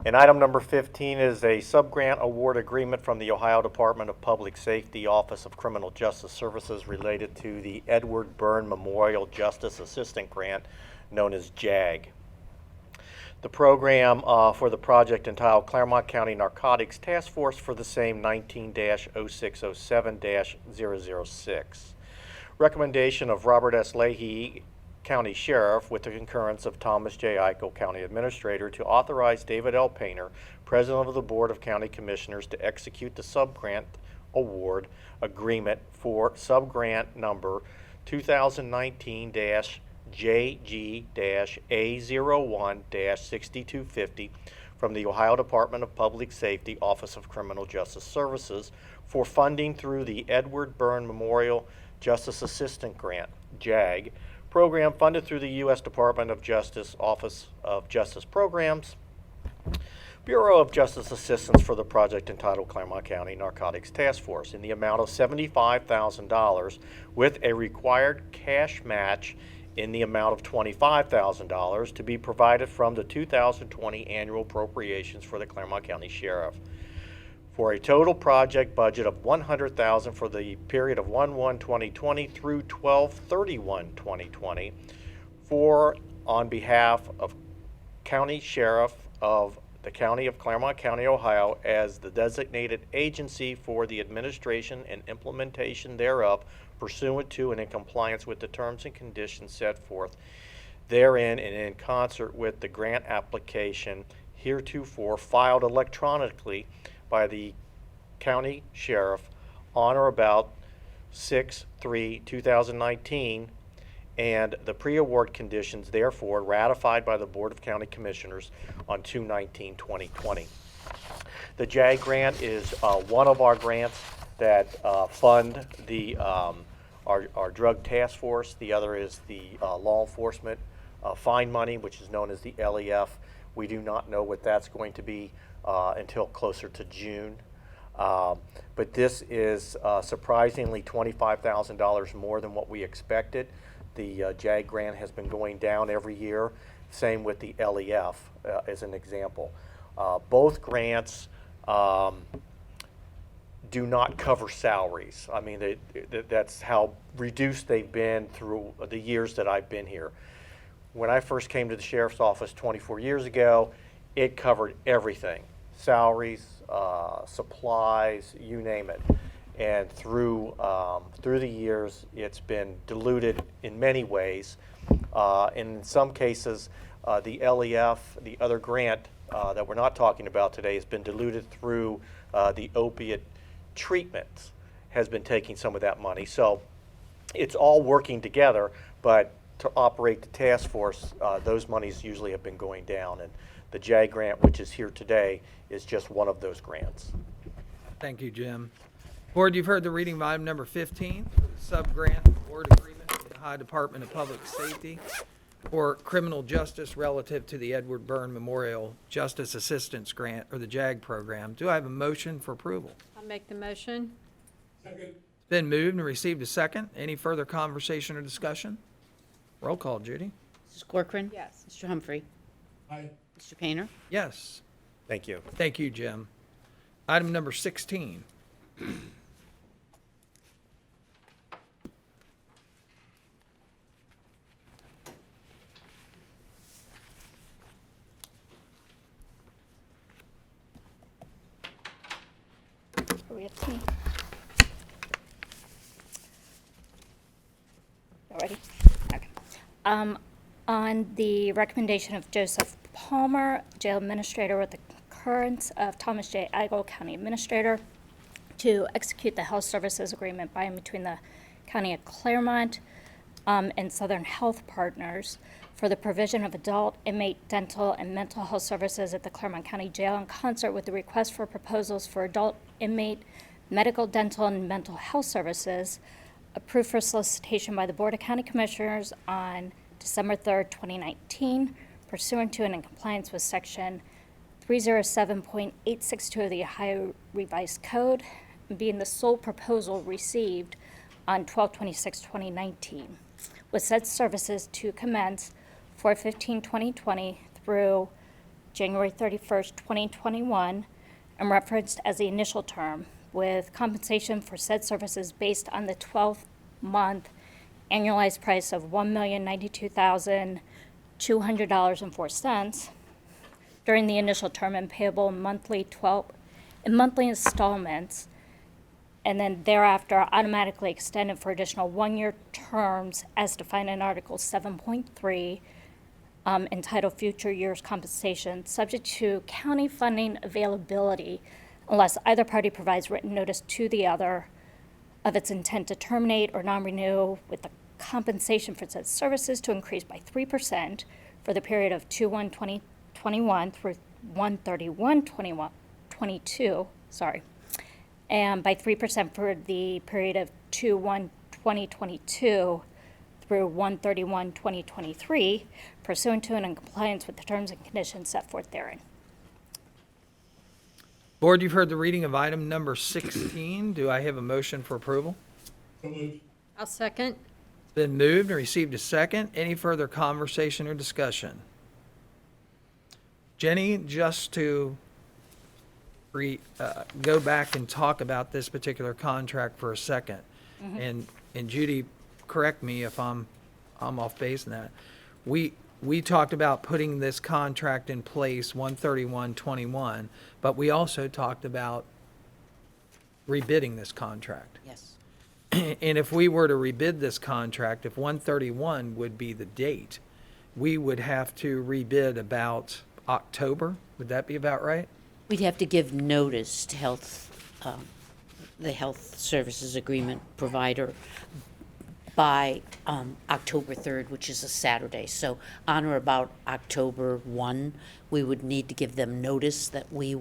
And item number 15 is a subgrant award agreement from the Ohio Department of Public Safety Office of Criminal Justice Services related to the Edward Byrne Memorial Justice Assistant Grant, known as JAG. The program for the project entitled Clermont County Narcotics Task Force for the same 19-0607-006. Recommendation of Robert S. Leahy, County Sheriff, with the concurrence of Thomas J. Eichel, County Administrator, to authorize David L. Painter, President of the Board of County Commissioners, to execute the subgrant award agreement for subgrant number 2019-JG-A01-6250 from the Ohio Department of Public Safety, Office of Criminal Justice Services for funding through the Edward Byrne Memorial Justice Assistant Grant, JAG, program funded through the U.S. Department of Justice Office of Justice Programs, Bureau of Justice Assistance for the project entitled Clermont County Narcotics Task Force in the amount of $75,000 with a required cash match in the amount of $25,000 to be provided from the 2020 annual appropriations for the Clermont County Sheriff, for a total project budget of $100,000 for the period of 1/1/2020 through 12/31/2020, on behalf of County Sheriff of the County of Clermont County, Ohio, as the designated agency for the administration and implementation thereof, pursuant to and in compliance with the terms and conditions set forth therein, and in concert with the grant application heretofore filed electronically by the County Sheriff on or about 6/3/2019, and the pre-award conditions therefore ratified by the Board of County Commissioners on 2/19/2020. The JAG grant is one of our grants that fund the our drug task force. The other is the law enforcement fine money, which is known as the LEF. We do not know what that's going to be until closer to June. But this is surprisingly $25,000 more than what we expected. The JAG grant has been going down every year. Same with the LEF as an example. Both grants do not cover salaries. I mean, that's how reduced they've been through the years that I've been here. When I first came to the Sheriff's Office 24 years ago, it covered everything. Salaries, supplies, you name it. And through the years, it's been diluted in many ways. In some cases, the LEF, the other grant that we're not talking about today, has been diluted through the opiate treatment, has been taking some of that money. So it's all working together, but to operate the task force, those monies usually have been going down. And the JAG grant, which is here today, is just one of those grants. Thank you, Jim. Board, you've heard the reading of item number 15, sub-grant award agreement with the Ohio Department of Public Safety for criminal justice relative to the Edward Byrne Memorial Justice Assistance Grant, or the JAG program. Do I have a motion for approval? I'll make the motion. Second. It's been moved and received a second. Any further conversation or discussion? Roll call, Judy. Mrs. Corcoran. Yes. Mr. Humphrey. Aye. Mr. Painter. Yes. Thank you. Thank you, Jim. Item number 16. Are we at T? You ready? Okay. On the recommendation of Joseph Palmer, jail administrator, with the concurrence of Thomas J. Agel, county administrator, to execute the health services agreement by and between the County of Clermont and Southern Health Partners for the provision of adult, inmate, dental, and mental health services at the Clermont County Jail, in concert with the request for proposals for adult, inmate, medical, dental, and mental health services, approved for solicitation by the Board of County Commissioners on December 3rd, 2019, pursuant to and in compliance with Section 307.862 of the Ohio Revised Code, being the sole proposal received on 12/26/2019, with said services to commence 4/15/2020 through January 31st, 2021, and referenced as the initial term, with compensation for said services based on the 12-month annualized price of $1,092,200.04 during the initial term, and payable in monthly installments, and then thereafter automatically extended for additional one-year terms as defined in Article 7.3, entitled Future Years Compensation, subject to county funding availability unless either party provides written notice to the other of its intent to terminate or non-renew, with the compensation for said services to increase by 3% for the period of 2/1/2021 through 1/31/22, and by 3% for the period of 2/1/2022 2022 through 1/31/2023 pursuant to and in compliance with the terms and conditions set forth therein. Board, you've heard the reading of item number 16. Do I have a motion for approval? So moved. I'll second. Been moved and received a second. Any further conversation or discussion? Jenny, just to go back and talk about this particular contract for a second. And Judy, correct me if I'm off base in that. We talked about putting this contract in place 1/31/21, but we also talked about rebidding this contract. Yes. And if we were to rebid this contract, if 1/31 would be the date, we would have to rebid about October. Would that be about right? We'd have to give notice to the health services agreement provider by October 3rd, which is a Saturday. So on or about October 1, we would need to give them notice that we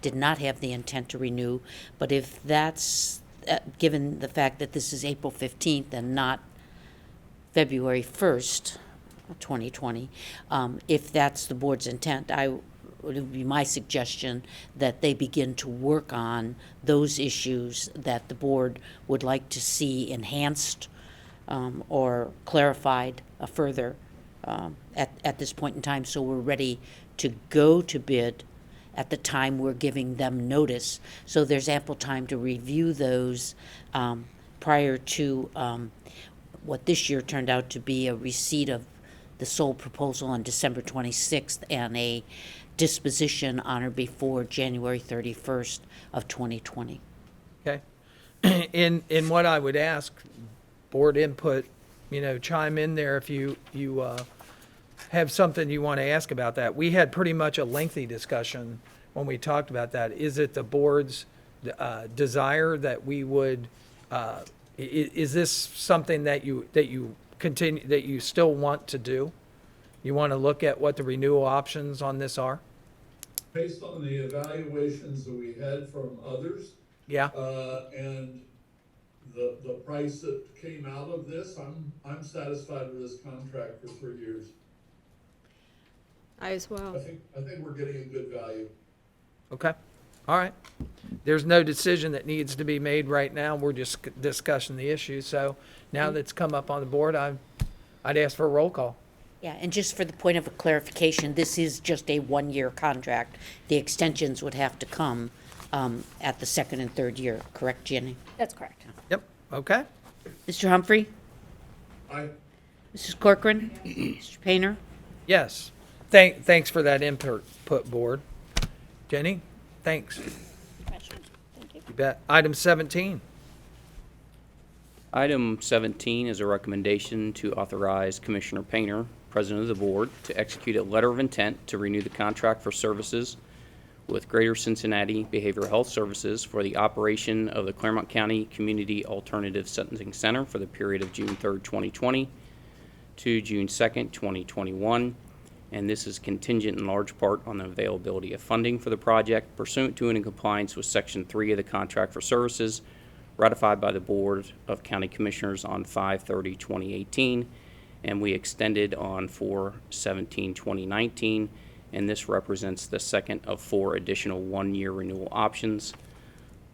did not have the intent to renew. But if that's, given the fact that this is April 15th and not February 1st, 2020, if that's the board's intent, it would be my suggestion that they begin to work on those issues that the board would like to see enhanced or clarified further at this point in time, so we're ready to go to bid at the time we're giving them notice. So there's ample time to review those prior to what this year turned out to be a receipt of the sole proposal on December 26th and a disposition on or before January 31st of 2020. Okay. In what I would ask, board input, chime in there if you have something you want to ask about that. We had pretty much a lengthy discussion when we talked about that. Is it the board's desire that we would, is this something that you continue, that you still want to do? You want to look at what the renewal options on this are? Based on the evaluations that we had from others, Yeah. and the price that came out of this, I'm satisfied with this contract for 3 years. I as well. I think we're getting a good value. Okay. All right. There's no decision that needs to be made right now. We're just discussing the issue. So now that's come up on the board, I'd ask for a roll call. Yeah, and just for the point of a clarification, this is just a one-year contract. The extensions would have to come at the second and third year, correct, Jenny? That's correct. Yep. Okay. Mr. Humphrey? Aye. Mrs. Corcoran? Mr. Painter? Yes. Thanks for that input, board. Jenny, thanks. Commissioners, thank you. You bet. Item 17. Item 17 is a recommendation to authorize Commissioner Painter, President of the Board, to execute a letter of intent to renew the contract for services with Greater Cincinnati Behavioral Health Services for the operation of the Clermont County Community Alternative Sentencing Center for the period of June 3rd, 2020 to June 2nd, 2021. And this is contingent in large part on the availability of funding for the project pursuant to and in compliance with Section 3 of the Contract for Services ratified by the Board of County Commissioners on 5/30/2018, and we extended on 4/17/2019, and this represents the second of 4 additional one-year renewal options.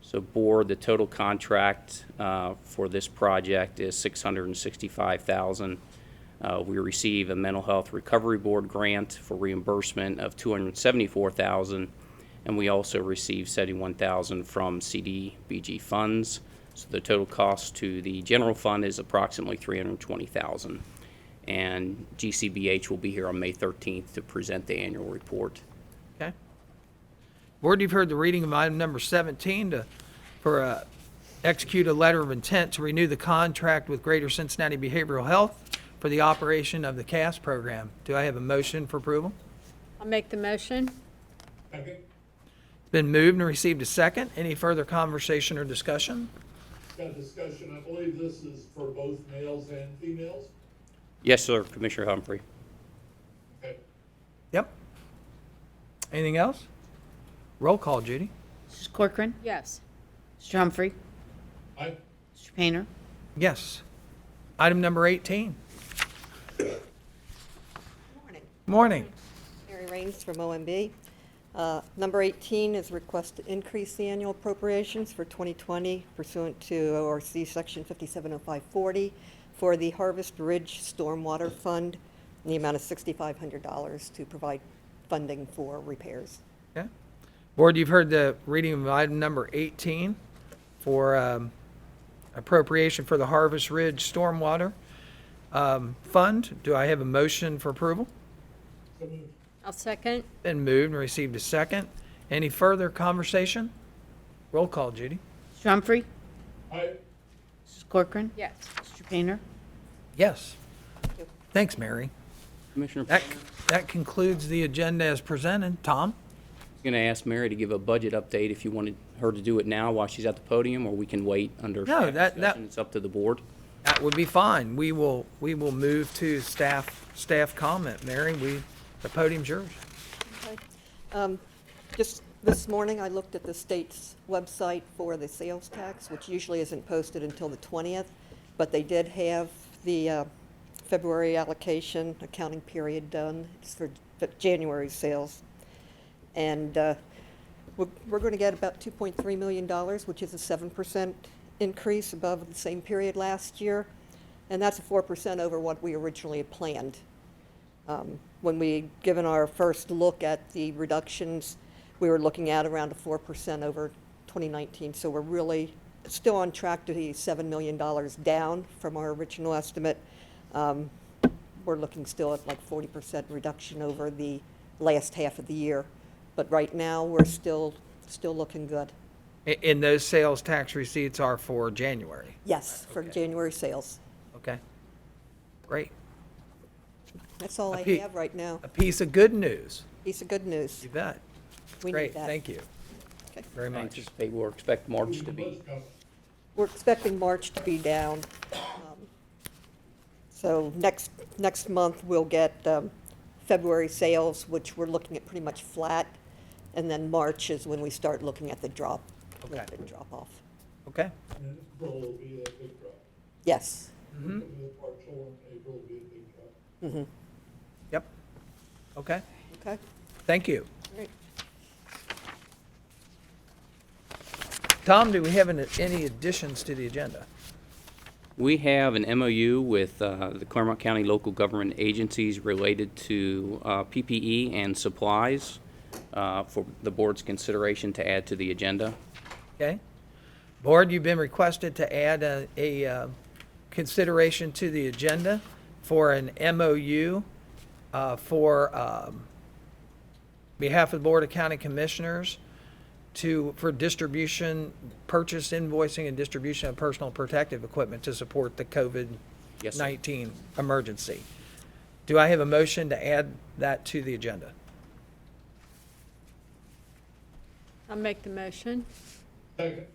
So Board, the total contract for this project is $665,000. We receive a Mental Health Recovery Board grant for reimbursement of $274,000, and we also receive $71,000 from CDBG funds. So the total cost to the general fund is approximately $320,000. And GCBH will be here on May 13th to present the annual report. Okay. Board, you've heard the reading of item number 17 for execute a letter of intent to renew the contract with Greater Cincinnati Behavioral Health for the operation of the CAS program. Do I have a motion for approval? I'll make the motion. Second. Been moved and received a second. Any further conversation or discussion? Got discussion. I believe this is for both males and females. Yes, sir, Commissioner Humphrey. Okay. Yep. Anything else? Roll call, Judy. Mrs. Corcoran? Yes. Mr. Humphrey? Aye. Mr. Painter? Yes. Item number 18. Morning. Morning. Mary Raines from OMB. Number 18 is request to increase the annual appropriations for 2020 pursuant to ORC Section 570540 for the Harvest Ridge Stormwater Fund in the amount of $6,500 to provide funding for repairs. Okay. Board, you've heard the reading of item number 18 for appropriation for the Harvest Ridge Stormwater Fund. Do I have a motion for approval? So moved. I'll second. Been moved and received a second. Any further conversation? Roll call, Judy. Mr. Humphrey? Aye. Mrs. Corcoran? Yes. Mr. Painter? Yes. Thanks, Mary. Commissioner That, Painter, that concludes the agenda as presented. Tom? I was going to ask Mary to give a budget update if you wanted her to do it now while she's at the podium, or we can wait under No, staff that- discussion. It's up to the board. That would be fine. We will move to staff comment. Mary, the podium's yours. Just this morning, I looked at the state's website for the sales tax, which usually isn't posted until the 20th, but they did have the February allocation accounting period done. It's for January sales. And we're going to get about $2.3 million, which is a 7% increase above the same period last year. And that's a 4% over what we originally had planned. When we given our first look at the reductions, we were looking at around a 4% over 2019. So we're really still on track to be $7 million down from our original estimate. We're looking still at like 40% reduction over the last half of the year. But right now, we're still looking good. And those sales tax receipts are for January? Yes, for January sales. Okay. Great. That's all I pe- have right now. A piece of good news. Piece of good news. You bet. We need Great, that. thank you Okay. very I much. anticipate we'll expect March to be. We're expecting March to be down. So next month, we'll get February sales, which we're looking at pretty much flat. And then March is when we start looking at the drop, Okay. little bit drop off. Okay. And April will be a big drop. Yes. Mm-hmm. The partial in April will be a big drop. Mm-hmm. Yep. Okay. Okay. Thank you. Great. Tom, do we have any additions to the agenda? We have an MOU with the Clermont County local government agencies related to PPE and supplies for the board's consideration to add to the agenda. Okay. Board, you've been requested to add a consideration to the agenda for an MOU for behalf of the Board of County Commissioners for distribution, purchase, invoicing, and distribution of personal protective equipment to support the Yes, sir. COVID-19 emergency. Do I have a motion to add that to the agenda? I'll make the motion. Second.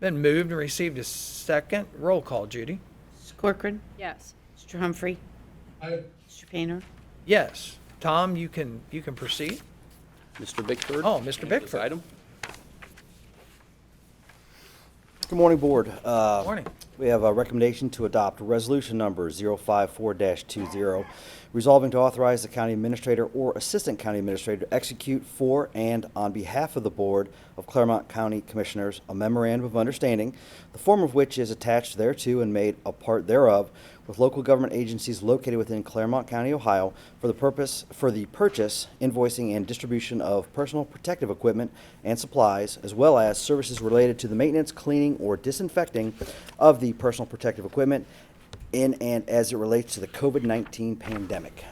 Been moved and received a second. Roll call, Judy. Mrs. Corcoran? Yes. Mr. Humphrey? Aye. Mr. Painter? Yes. Tom, you can proceed. Mr. Bickford? Oh, Mr. on this Bickford. item. Good morning, Board. Morning. We have a recommendation to adopt resolution number 054-20, resolving to authorize the county administrator or assistant county administrator to execute for and on behalf of the Board of Clermont County Commissioners a memorandum of understanding, the form of which is attached thereto and made a part thereof, with local government agencies located within Clermont County, Ohio, for the purchase, invoicing, and distribution of personal protective equipment and supplies, as well as services related to the maintenance, cleaning, or disinfecting of the personal protective equipment in and as it relates to the COVID-19 pandemic.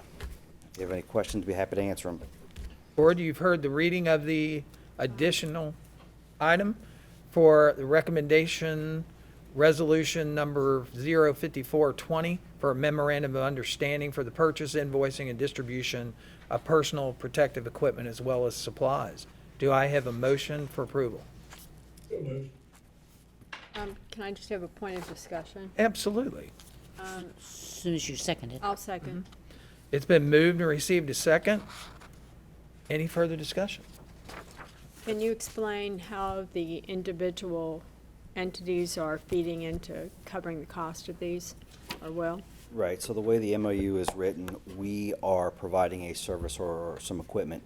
If you have any questions, I'd be happy to answer them. Board, you've heard the reading of the additional item for the recommendation resolution number 05420 for a memorandum of understanding for the purchase, invoicing, and distribution of personal protective equipment as well as supplies. Do I have a motion for approval? So moved. Can I just have a point of discussion? Absolutely. As soon as you second it. I'll second. It's been moved and received a second. Any further discussion? Can you explain how the individual entities are feeding into covering the cost of these, or will? Right, so the way the MOU is written, we are providing a service or some equipment,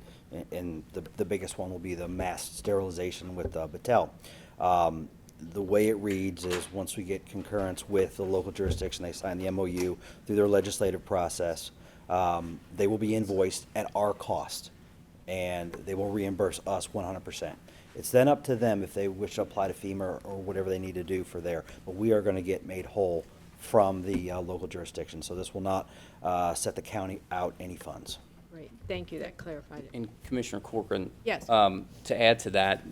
and the biggest one will be the mass sterilization with Battelle. The way it reads is, once we get concurrence with the local jurisdiction, they sign the MOU through their legislative process, they will be invoiced at our cost, and they will reimburse us 100%. It's then up to them if they wish to apply to FEMA or whatever they need to do for there, but we are going to get made whole from the local jurisdiction. So this will not set the county out any funds. Great, thank you, that clarified it. And Commissioner Corcoran. Yes. To add to that,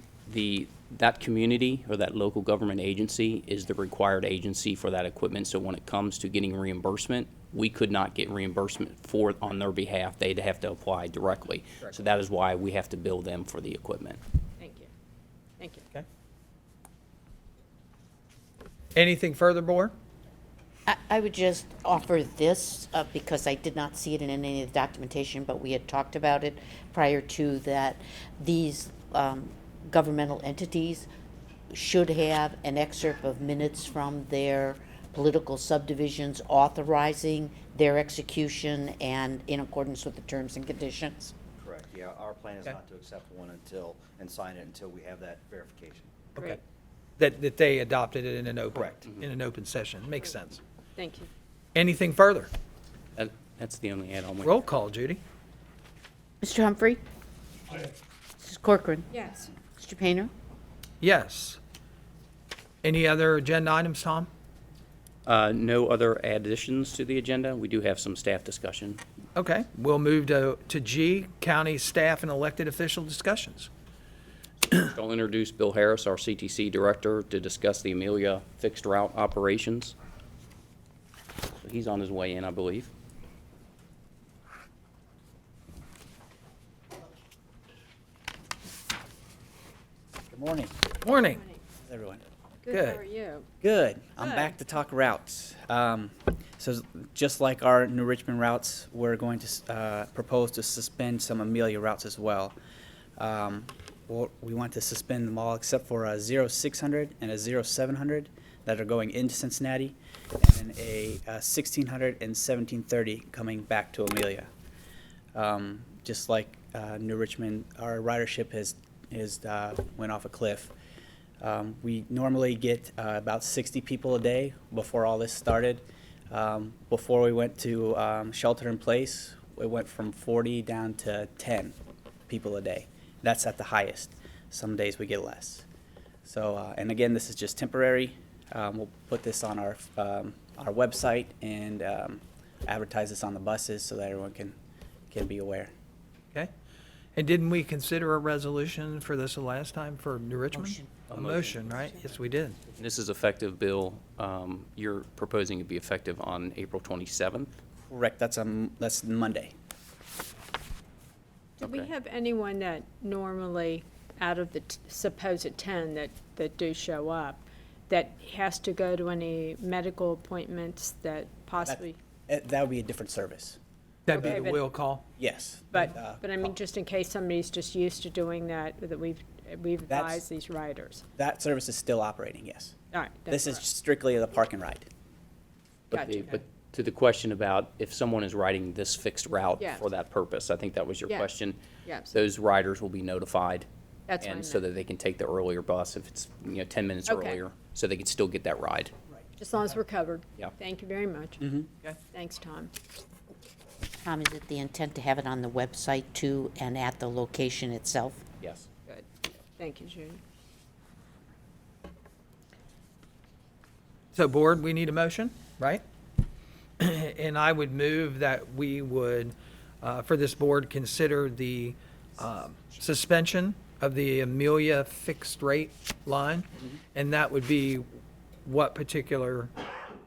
that community or that local government agency is the required agency for that equipment. So when it comes to getting reimbursement, we could not get reimbursement on their behalf. They'd have to apply directly. So that is why we have to bill them for the equipment. Thank you. Thank you. Okay. Anything further, board? I would just offer this, because I did not see it in any of the documentation, but we had talked about it prior to that. These governmental entities should have an excerpt of minutes from their political subdivisions authorizing their execution and in accordance with the terms and conditions. Correct, yeah, our plan is Okay. not to accept one and sign it until we have that verification. Great, That they adopted it in an open. Correct. In an open session. Makes sense. thank you. Anything further? That's the only add-on. Roll call, Judy. Mr. Humphrey? Mrs. Corcoran? Yes. Mr. Painter? Yes. Any other agenda items, Tom? No other additions to the agenda. We do have some staff discussion. Okay, we'll move to G, county staff and elected official discussions. I'll introduce Bill Harris, our CTC director, to discuss the Amelia fixed route operations. So he's on his way in, I believe. Good morning, Morning. everyone. Good. How are you? Good. I'm Good. back to talk routes. So just like our New Richmond routes, we're going to propose to suspend some Amelia routes as well. We want to suspend them all except for a 0600 and a 0700 that are going into Cincinnati, and a 1600 and 1730 coming back to Amelia. Just like New Richmond, our ridership has went off a cliff. We normally get about 60 people a day before all this started. Before we went to shelter in place, it went from 40 down to 10 people a day. That's at the highest. Some days we get less. So, and again, this is just temporary. We'll put this on our website and advertise this on the buses so that everyone can be aware. Okay. And didn't we consider a resolution for this the last time for New Richmond? Motion. A motion, right? Yes, we did. This is effective, Bill. You're proposing to be effective on April 27th. Correct. That's Monday. Do we Okay. have anyone that normally, out of the supposed 10 that do show up, that has to go to any medical appointments that possibly, That would be a different service. That'd be Okay, the but- will call. Yes. but I mean, just in case somebody's just used to doing that we've advised these riders. That service is still operating, yes. All right. This that's is strictly the park and ride. Gotcha. But to the question about if someone is riding this fixed route Yeah. for that purpose, I think that was your Yes. question. Yes. Those riders will be notified. That's what I And so meant. that they can take the earlier bus if it's, 10 minutes Okay. earlier, so they can still get that ride. As long as we're covered. Yeah. Thank you very much. Okay. Thanks, Tom. Tom, is it the intent to have it on the website too and at the location itself? Yes. Good. Thank you, Judy. So, board, we need a motion, right? And I would move that we would, for this board, consider the suspension of the Amelia fixed rate line. And that would be what particular,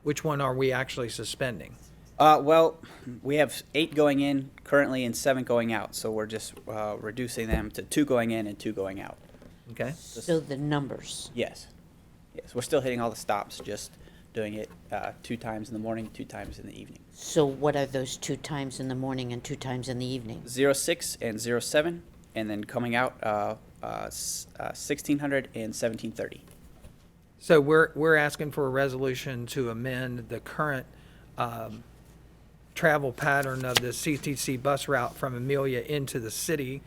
which one are we actually suspending? Well, we have 8 going in currently and 7 going out, so we're just reducing them to 2 going in and 2 going out. Okay? So the numbers. Yes. Yes, we're still hitting all the stops, just doing it 2 times in the morning, 2 times in the evening. So what are those 2 times in the morning and 2 times in the evening? 06 and 07, and then coming out 1600 and 1730. So we're asking for a resolution to amend the current travel pattern of the CTC bus route from Amelia into the city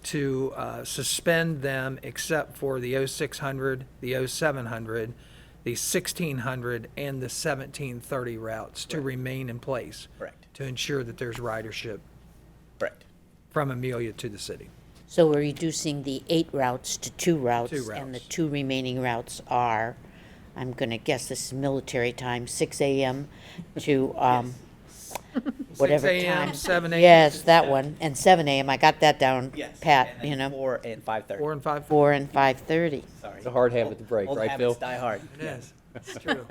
to suspend them except for the 0600, the 0700, the 1600, and the 1730 routes to remain in place. Correct. To ensure that there's ridership Correct. from Amelia to the city. So we're reducing the 8 routes to 2 routes. Two And the routes. 2 remaining routes are, I'm going to guess this is military time, 6 a.m. to whatever 6 a.m., time. 7 a.m. Yes, that one. And 7 a.m. I got that down Yes. pat, And then you know. 4 and 5:30. 4 and 5. 4 and 5:30. Sorry. It's a hard habit to break, Old right, habits Bill? die hard. It is. It's true.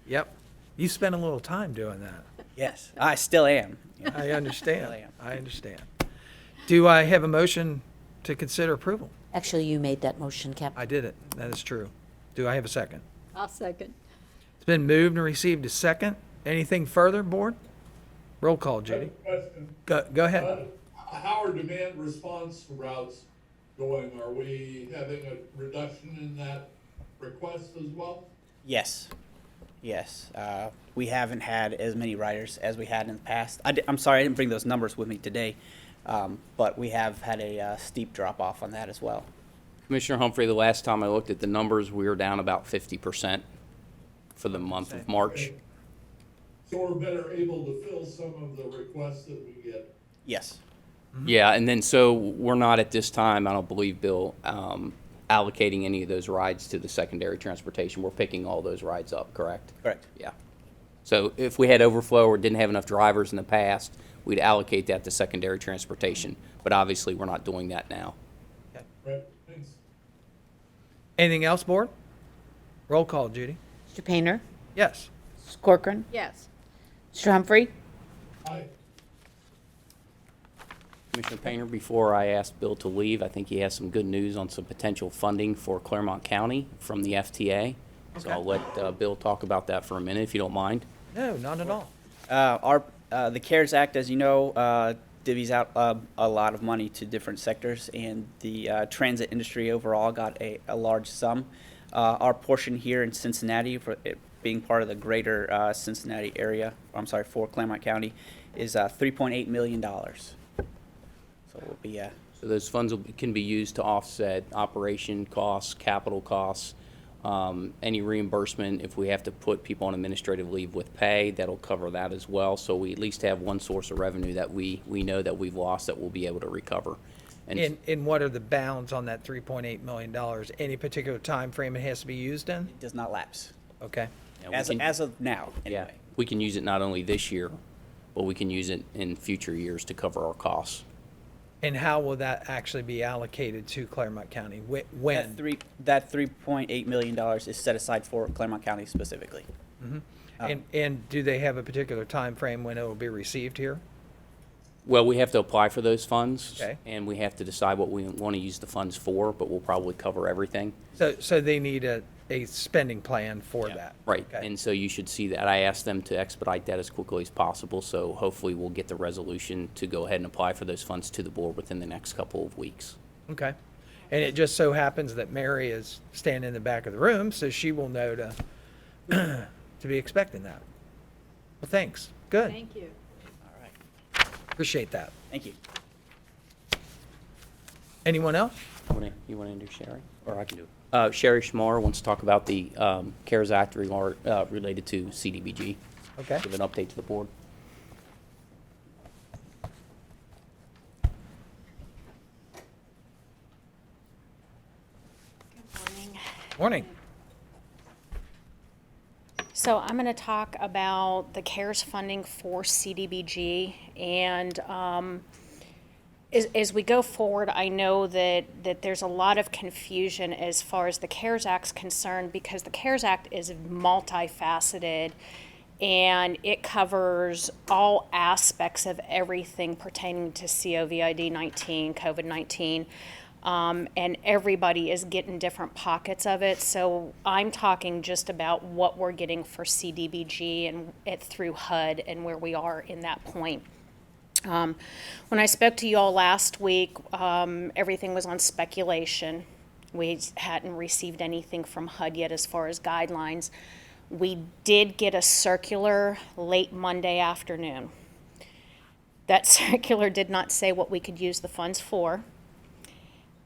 Yep. You spent a little time doing that. Yes, I still am. Yeah. I understand. Still am. I understand. Do I have a motion to consider approval? Actually, you made that motion, Cap. I did it. That is true. Do I have a second? I'll second. It's been moved and received a second. Anything further, board? Roll call, Judy. Question. Go ahead. How are demand response routes going? Are we having a reduction in that request as well? Yes. Yes. We haven't had as many riders as we had in the past. I'm sorry, I didn't bring those numbers with me today, but we have had a steep drop off on that as well. Commissioner Humphrey, the last time I looked at the numbers, we were down about 50% for the month of March. So we're better able to fill some of the requests that we get. Yes. Yeah, and then so we're not at this time, I don't believe, Bill, allocating any of those rides to the secondary transportation. We're picking all those rides up, correct? Correct. Yeah. So if we had overflow or didn't have enough drivers in the past, we'd allocate that to secondary transportation. But obviously, we're not doing that now. Right, thanks. Anything else, board? Roll call, Judy. Mr. Painter? Yes. Mrs. Corcoran? Yes. Mr. Humphrey? Aye. Commissioner Painter, before I ask Bill to leave, I think he has some good news on some potential funding for Clermont County from the FTA. So Okay. I'll let Bill talk about that for a minute, if you don't mind. No, not at all. The CARES Act, as you know, divvies out a lot of money to different sectors, and the transit industry overall got a large sum. Our portion here in Cincinnati, for it being part of the greater Cincinnati area, for Clermont County, is $3.8 million. So we'll be So those funds can be used to offset operation costs, capital costs, any reimbursement. If we have to put people on administrative leave with pay, that'll cover that as well. So we at least have one source of revenue that we know that we've lost that we'll be able to recover. And what are the bounds on that $3.8 million? Any particular time frame it has to be used in? it does not lapse Okay. we as can- as of now. Yeah, Anyway. we can use it not only this year, but we can use it in future years to cover our costs. And how will that actually be allocated to Clermont County? When? That $3.8 million is set aside for Clermont County specifically. And do they have a particular time frame when it will be received here? Well, we have to apply for those funds. Okay. And we have to decide what we want to use the funds for, but we'll probably cover everything. So they need a spending plan for that? Right, Okay. and so you should see that. I asked them to expedite that as quickly as possible, so hopefully we'll get the resolution to go ahead and apply for those funds to the board within the next couple of weeks. Okay. And it just so happens that Mary is standing in the back of the room, so she will know to, to be expecting that. Well, thanks. Good. Thank you. All right. Appreciate that. Thank you. Anyone else? You want to introduce Sherry? Or I can do it. Sherry Schmar wants to talk about the CARES Act related to CDBG. Okay. Give an update to the board. Morning. So I'm going to talk about the CARES funding for CDBG, and as we go forward, I know that there's a lot of confusion as far as the CARES Act's concerned, because the CARES Act is multifaceted, and it covers all aspects of everything pertaining to COVID-19, COVID-19. And everybody is getting different pockets of it. So I'm talking just about what we're getting for CDBG and it through HUD and where we are in that point. When I spoke to you all last week, everything was on speculation. We hadn't received anything from HUD yet as far as guidelines. We did get a circular late Monday afternoon. That circular did not say what we could use the funds for.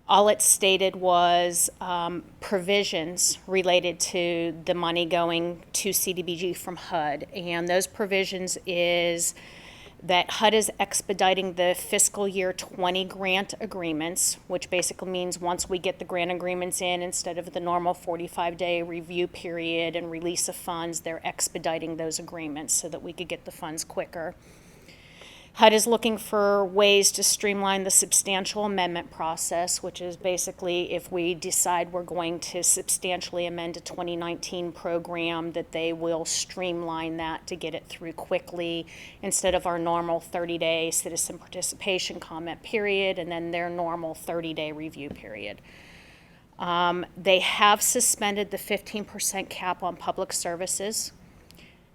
All it stated was provisions related to the money going to CDBG from HUD. And those provisions is that HUD is expediting the fiscal year 20 grant agreements, which basically means once we get the grant agreements in, instead of the normal 45-day review period and release of funds, they're expediting those agreements so that we could get the funds quicker. HUD is looking for ways to streamline the substantial amendment process, which is basically if we decide we're going to substantially amend a 2019 program, that they will streamline that to get it through quickly instead of our normal 30-day citizen participation comment period and then their normal 30-day review period. They have suspended the 15% cap on public services.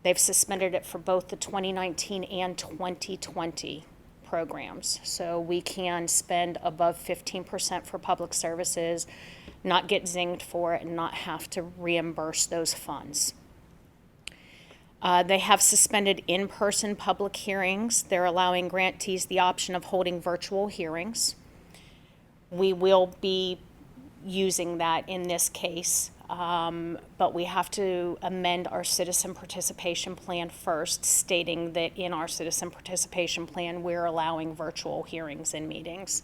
They've suspended it for both the 2019 and 2020 programs. So we can spend above 15% for public services, not get zinged for it, and not have to reimburse those funds. They have suspended in-person public hearings. They're allowing grantees the option of holding virtual hearings. We will be using that in this case. But we have to amend our citizen participation plan first, stating that in our citizen participation plan, we're allowing virtual hearings and meetings.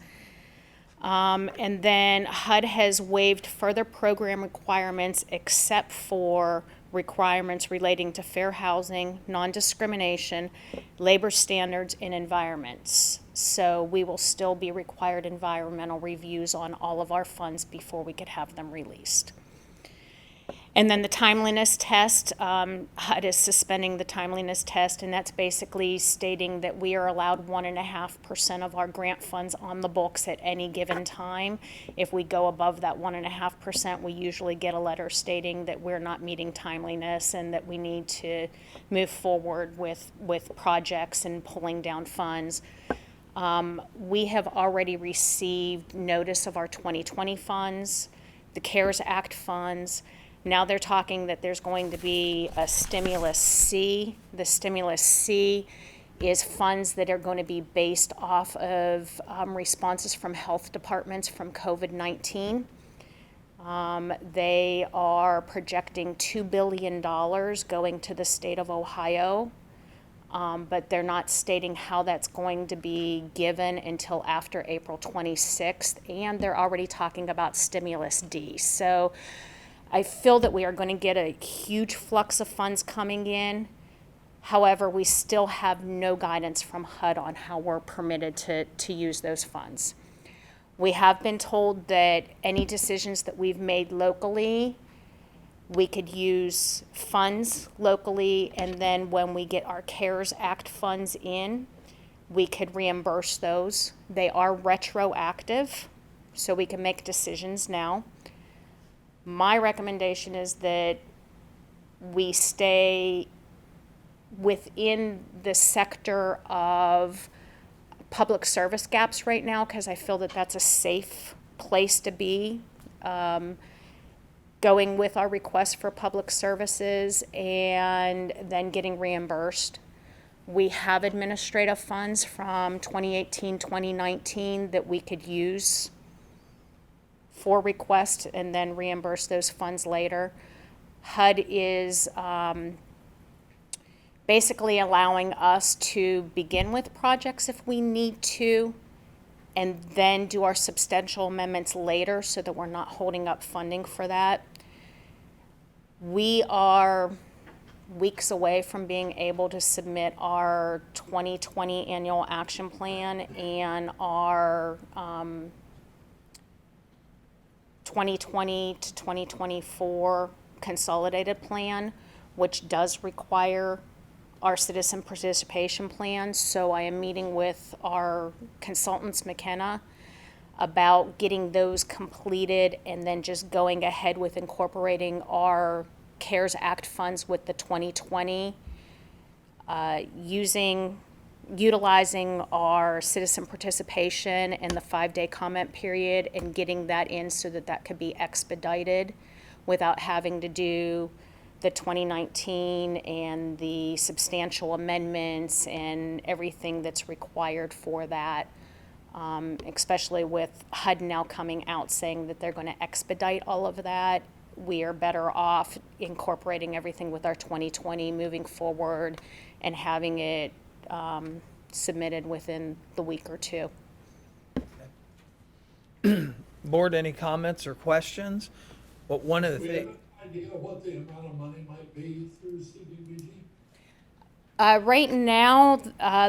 And then HUD has waived further program requirements except for requirements relating to fair housing, non-discrimination, labor standards, and environments. So we will still be required environmental reviews on all of our funds before we could have them released. And then the timeliness test, HUD is suspending the timeliness test, and that's basically stating that we are allowed 1.5% of our grant funds on the books at any given time. If we go above that 1.5%, we usually get a letter stating that we're not meeting timeliness and that we need to move forward with projects and pulling down funds. We have already received notice of our 2020 funds, the CARES Act funds. Now they're talking that there's going to be a stimulus C. The stimulus C is funds that are going to be based off of responses from health departments from COVID-19. They are projecting $2 billion going to the state of Ohio, but they're not stating how that's going to be given until after April 26th, and they're already talking about stimulus D. So I feel that we are going to get a huge flux of funds coming in. However, we still have no guidance from HUD on how we're permitted to use those funds. We have been told that any decisions that we've made locally, we could use funds locally, and then when we get our CARES Act funds in, we could reimburse those. They are retroactive, so we can make decisions now. My recommendation is that we stay within the sector of public service gaps right now, because I feel that that's a safe place to be, going with our request for public services and then getting reimbursed. We have administrative funds from 2018, 2019 that we could use for request and then reimburse those funds later. HUD is basically allowing us to begin with projects if we need to, and then do our substantial amendments later so that we're not holding up funding for that. We are weeks away from being able to submit our 2020 annual action plan and our 2020 to 2024 consolidated plan, which does require our citizen participation plan. So I am meeting with our consultants, McKenna, about getting those completed and then just going ahead with incorporating our CARES Act funds with the 2020, using utilizing our citizen participation and the 5-day comment period and getting that in so that that could be expedited without having to do the 2019 and the substantial amendments and everything that's required for that, especially with HUD now coming out saying that they're going to expedite all of that. We are better off incorporating everything with our 2020 moving forward and having it submitted within the week or two. Board, any comments or questions? But one of the Do we have things, an idea what the amount of money might be through CDBG? Right now,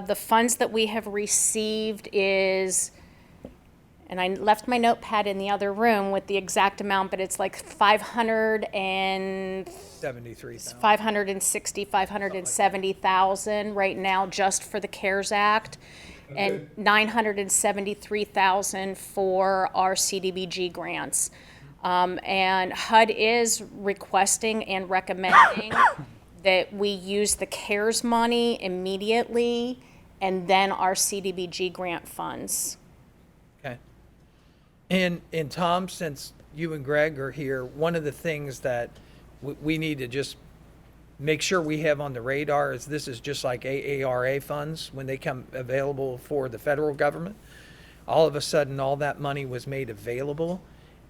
the funds that we have received is, and I left my notepad in the other room with the exact amount, but it's like 73,000. 570,000 right now just for the CARES Act, and 973,000 for our CDBG grants. And HUD is requesting and recommending that we use the CARES money immediately and then our CDBG grant funds. Okay. And Tom, since you and Greg are here, one of the things that we need to just make sure we have on the radar is this is just like AARA funds when they come available for the federal government. All of a sudden, all that money was made available,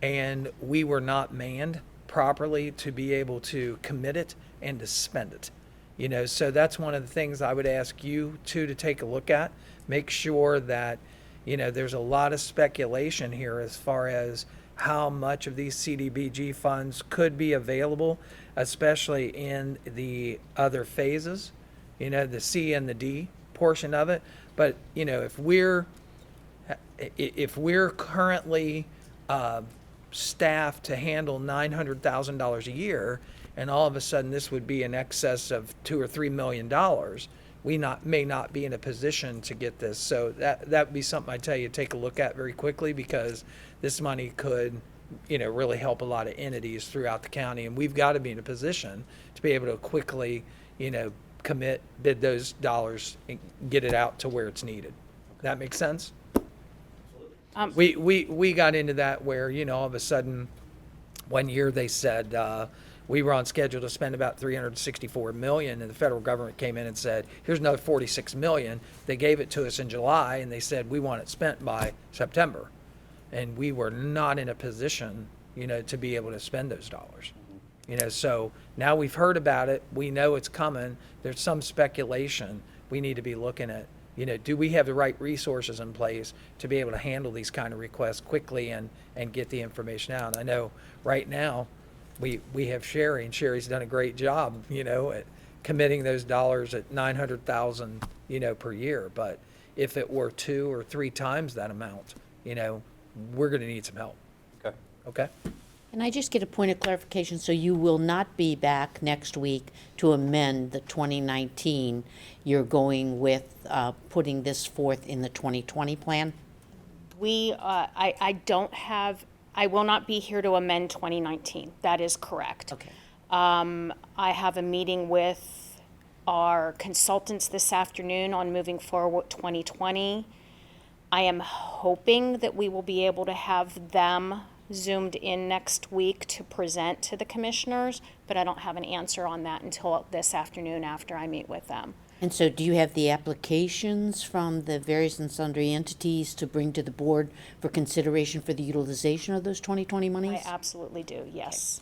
and we were not manned properly to be able to commit it and to spend it. You know, so that's one of the things I would ask you two to take a look at. Make sure that, you know, there's a lot of speculation here as far as how much of these CDBG funds could be available, especially in the other phases, you know, the C and the D portion of it. But, you know, if we're currently staffed to handle $900,000 a year, and all of a sudden this would be in excess of $2 or $3 million, we may not be in a position to get this. So that would be something I tell you, take a look at very quickly, because this money could, you know, really help a lot of entities throughout the county, and we've got to be in a position to be able to quickly, you know, bid those dollars and get it out to where it's needed. That makes sense? We got into that where, you know, all of a sudden, one year they said we were on schedule to spend about $364 million, and the federal government came in and said, here's another $46 million. They gave it to us in July, and they said we want it spent by September, and we were not in a position, you know, to be able to spend those dollars. You know, so now we've heard about it. We know it's coming. There's some speculation. We need to be looking at, you know, do we have the right resources in place to be able to handle these kind of requests quickly and get the information out? I know right now we have Sherry, and Sherry's done a great job, you know, at committing those dollars at $900,000, you know, per year. But if it were 2 or 3 times that amount, you know, we're going to need some help. Okay. Okay? Can I just get a point of clarification? So you will not be back next week to amend the 2019. You're going with putting this forth in the 2020 plan? I will not be here to amend 2019. That is correct. Okay. I have a meeting with our consultants this afternoon on moving forward 2020. I am hoping that we will be able to have them Zoomed in next week to present to the commissioners, but I don't have an answer on that until this afternoon after I meet with them. And so do you have the applications from the various and sundry entities to bring to the board for consideration for the utilization of those 2020 monies? I absolutely do, yes.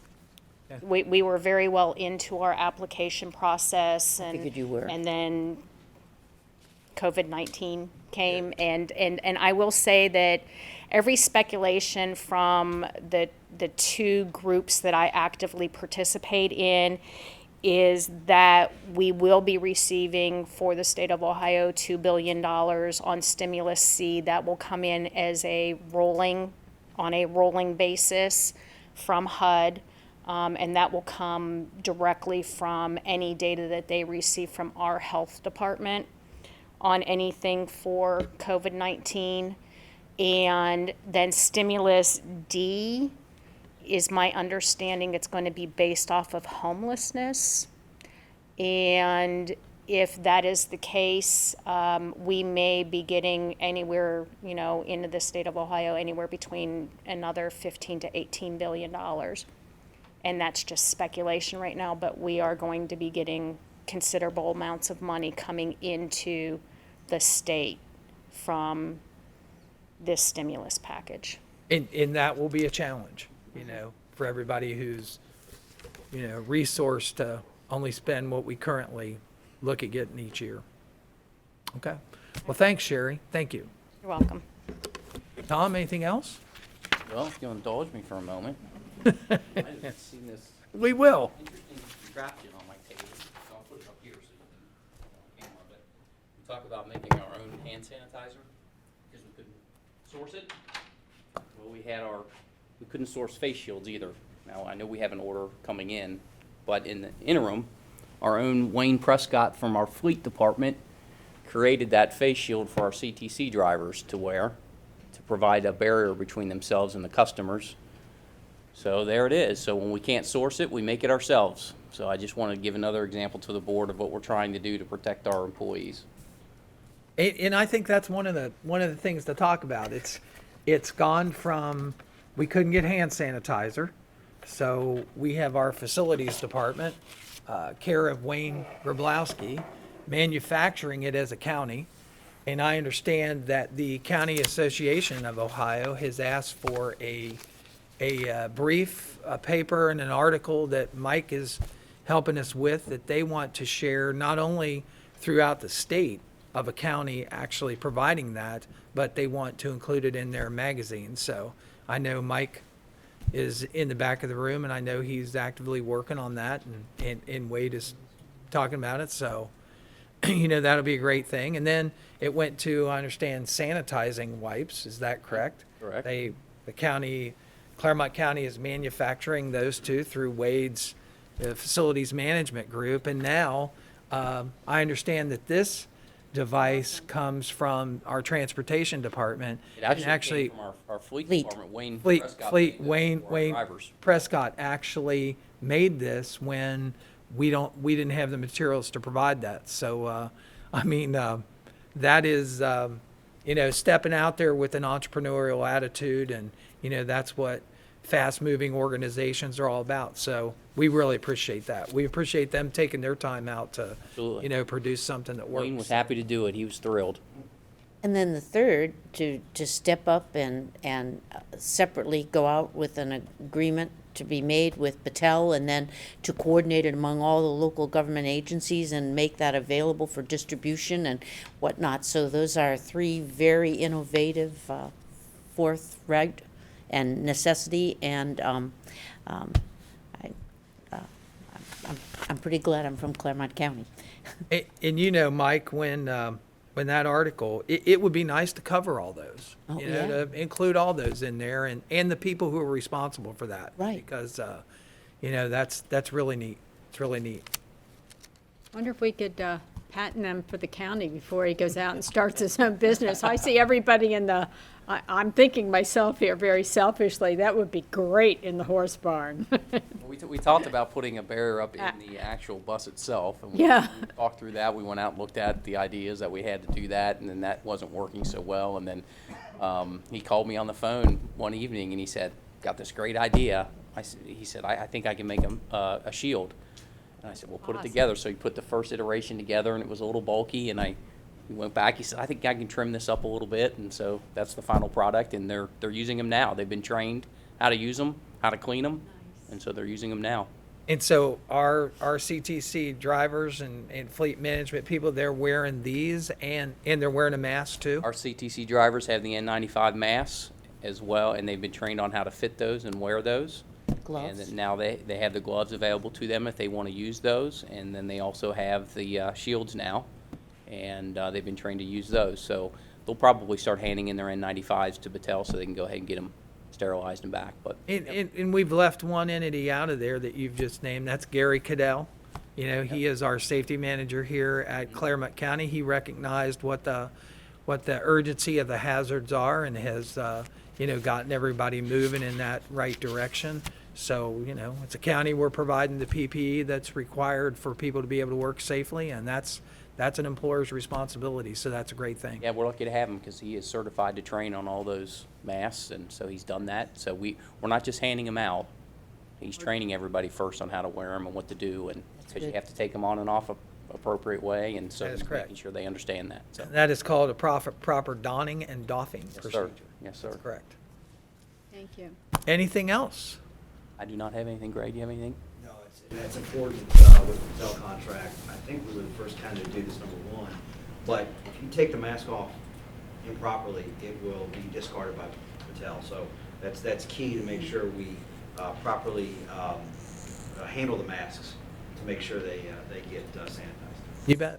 Okay. We were very well into our application process, and figured you were. And then COVID-19 came, and I will say that every speculation from the 2 groups that I actively participate in is that we will be receiving for the state of Ohio $2 billion on stimulus C that will come in as on a rolling basis from HUD. And that will come directly from any data that they receive from our health department on anything for COVID-19. And then stimulus D is my understanding it's going to be based off of homelessness. And if that is the case, we may be getting anywhere, into the state of Ohio, anywhere between another 15 to 18 billion dollars. And that's just speculation right now, but we are going to be getting considerable amounts of money coming into the state from this stimulus package. And that will be a challenge, for everybody who's, resourced to only spend what we currently look at getting each year. Okay. Well, thanks, Sherry. Thank you. You're welcome. Tom, anything else? Well, if you'll indulge me for a moment. I haven't seen this We will. interesting contraption on my table, so I'll put it up here so you can, but we talk about making our own hand sanitizer because we couldn't source it. Well, we couldn't source face shields either. Now, I know we have an order coming in, but in the interim, our own Wayne Prescott from our fleet department created that face shield for our CTC drivers to wear to provide a barrier between themselves and the customers. So there it is. So when we can't source it, we make it ourselves. So I just wanted to give another example to the board of what we're trying to do to protect our employees. And I think that's one of the things to talk about. It's gone from, we couldn't get hand sanitizer, so we have our facilities department, care of Wayne Grablowski, manufacturing it as a county. And I understand that the County Association of Ohio has asked for a brief, a paper and an article that Mike is helping us with, that they want to share not only throughout the state of a county actually providing that, but they want to include it in their magazine. So I know Mike is in the back of the room, and I know he's actively working on that, and Wade is talking about it. So, that'll be a great thing. And then it went to, I understand, sanitizing wipes. Is that correct? Correct. Clermont County is manufacturing those two through Wade's facilities management group. And now I understand that this device comes from our transportation department. It actually came from our fleet department, Wayne Prescott. Wayne Drivers. Prescott actually made this when we didn't have the materials to provide that. So, that is, stepping out there with an entrepreneurial attitude, and, that's what fast-moving organizations are all about. So we really appreciate that. We appreciate them taking their time out to, Absolutely. produce something that works. Wayne was happy to do it. He was thrilled. And then the third, to step up and separately go out with an agreement to be made with Patel, and then to coordinate it among all the local government agencies and make that available for distribution and whatnot. So those are three very innovative, forthright and necessity, and I'm pretty glad I'm from Clermont County. And Mike, when that article, it would be nice to cover all those, Yeah. to include all those in there, and the people who are responsible for that. Right. Because, that's really neat. It's really neat. Wonder if we could patent them for the county before he goes out and starts his own business. I see everybody I'm thinking myself here very selfishly, that would be great in the horse barn. We talked about putting a barrier up in the actual bus itself. And Yeah. We talked through that. We went out and looked at the ideas that we had to do that, and then that wasn't working so well. And then he called me on the phone one evening, and he said, got this great idea. He said, I think I can make a shield. And I said, well, put it together. So he put the first iteration together, and it was a little bulky, and he went back. He said, I think I can trim this up a little bit. And so that's the final product, and they're using them now. They've been trained how to use them, how to clean them, and so they're using them now. And so our CTC drivers and fleet management people, they're wearing these, and they're wearing a mask too? Our CTC drivers have the N95 masks as well, and they've been trained on how to fit those and wear those. Gloves. And then now they have the gloves available to them if they want to use those, and then they also have the shields now, and they've been trained to use those. So they'll probably start handing in their N95s to Battelle so they can go ahead and get them sterilized and back. But And we've left one entity out of there that you've just named. That's Gary Cadell. He is our safety manager here at Clermont County. He recognized what the urgency of the hazards are, and has gotten everybody moving in that right direction. So, it's a county, we're providing the PPE that's required for people to be able to work safely, and that's an employer's responsibility, so that's a great thing. Yeah, we're lucky to have him because he is certified to train on all those masks, and so he's done that. So we're not just handing them out. He's training everybody first on how to wear them and what to do, and because you good. have to take them on and off a appropriate way, and so That is he's correct. making sure they understand that. So. That is called a proper donning and doffing Yes, procedure. sir. Yes, sir. That's correct. Thank you. Anything else? I do not have anything. Greg, do you have anything? No, it's important with the hotel contract. I think we were the first county to do this, number one. But if you take the mask off improperly, it will be discarded by hotel. So that's key to make sure we properly handle the masks to make sure they get sanitized. You bet.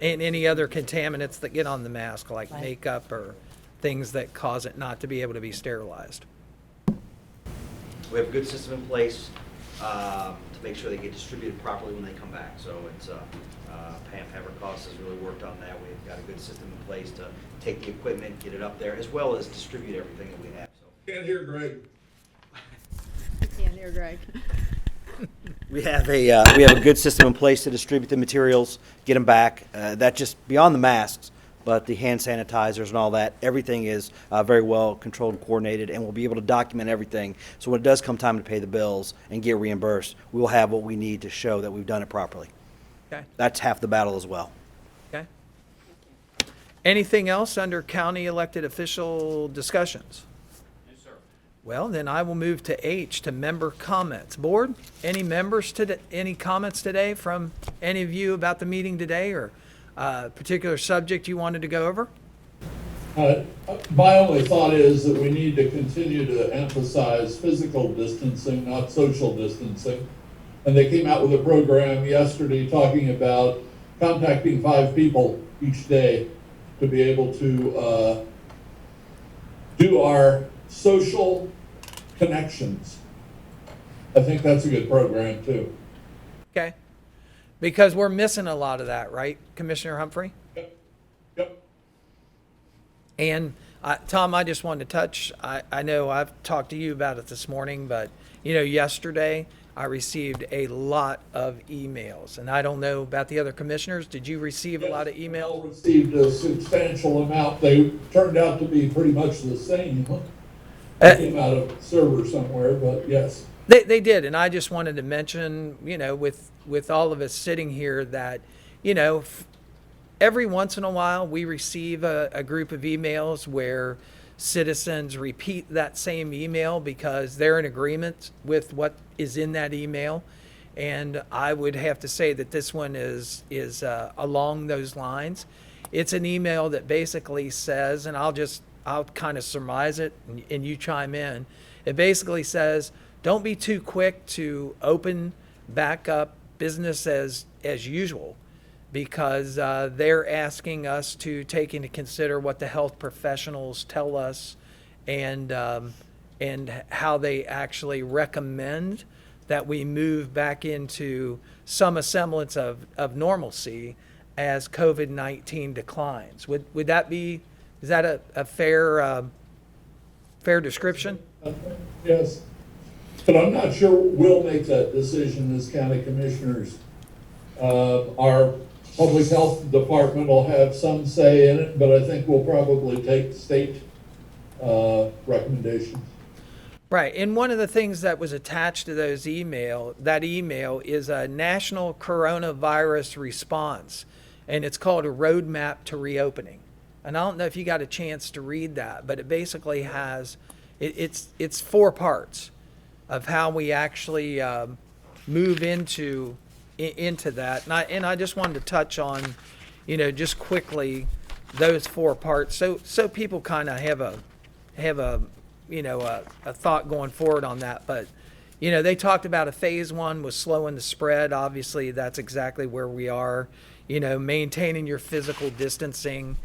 And any other contaminants that get on the mask, like Right. makeup or things that cause it not to be able to be sterilized. We have a good system in place to make sure they get distributed properly when they come back. So it's Pam Havercost has really worked on that. We've got a good system in place to take the equipment, get it up there, as well as distribute everything that we have. So Can't hear Greg. Can't hear Greg. we have a good system in place to distribute the materials, get them back. That just beyond the masks, but the hand sanitizers and all that, everything is very well controlled and coordinated, and we'll be able to document everything. So when it does come time to pay the bills and get reimbursed, we will have what we need to show that we've done it properly. Okay. That's half the battle as well. Okay. Anything else under county elected official discussions? Yes, sir. Well, then I will move to H, to member comments. Board, any members today, any comments today from any of you about the meeting today, or a particular subject you wanted to go over? My only thought is that we need to continue to emphasize physical distancing, not social distancing. And they came out with a program yesterday talking about contacting 5 people each day to be able to do our social connections. I think that's a good program too. Okay. Because we're missing a lot of that, right, Commissioner Humphrey? Yep. And Tom, I just wanted to touch, I know I've talked to you about it this morning, but yesterday I received a lot of emails, and I don't know about the other commissioners. Did you receive a lot of emails? All received a substantial amount. They turned out to be pretty much the same. They came out of server somewhere, but yes. They did, and I just wanted to mention, with all of us sitting here that, every once in a while we receive a group of emails where citizens repeat that same email because they're in agreement with what is in that email. And I would have to say that this one is along those lines. It's an email that basically says, and I'll kind of surmise it and you chime in. It basically says, don't be too quick to open back up business as usual, because they're asking us to take into consider what the health professionals tell us and how they actually recommend that we move back into some semblance of normalcy as COVID-19 declines. Would that be, is that a fair description? Yes. But I'm not sure we'll make that decision as county commissioners. Our public health department will have some say in it, but I think we'll probably take state recommendations. Right, and one of the things that was attached to that email is a national coronavirus response, and it's called a roadmap to reopening. And I don't know if you got a chance to read that, but it basically has, it's 4 parts of how we actually move into that. And I just wanted to touch on, just quickly those 4 parts, so people kind of have a thought going forward on that. But they talked about a phase 1 was slowing the spread. Obviously, that's exactly where we are. Maintaining your physical distancing,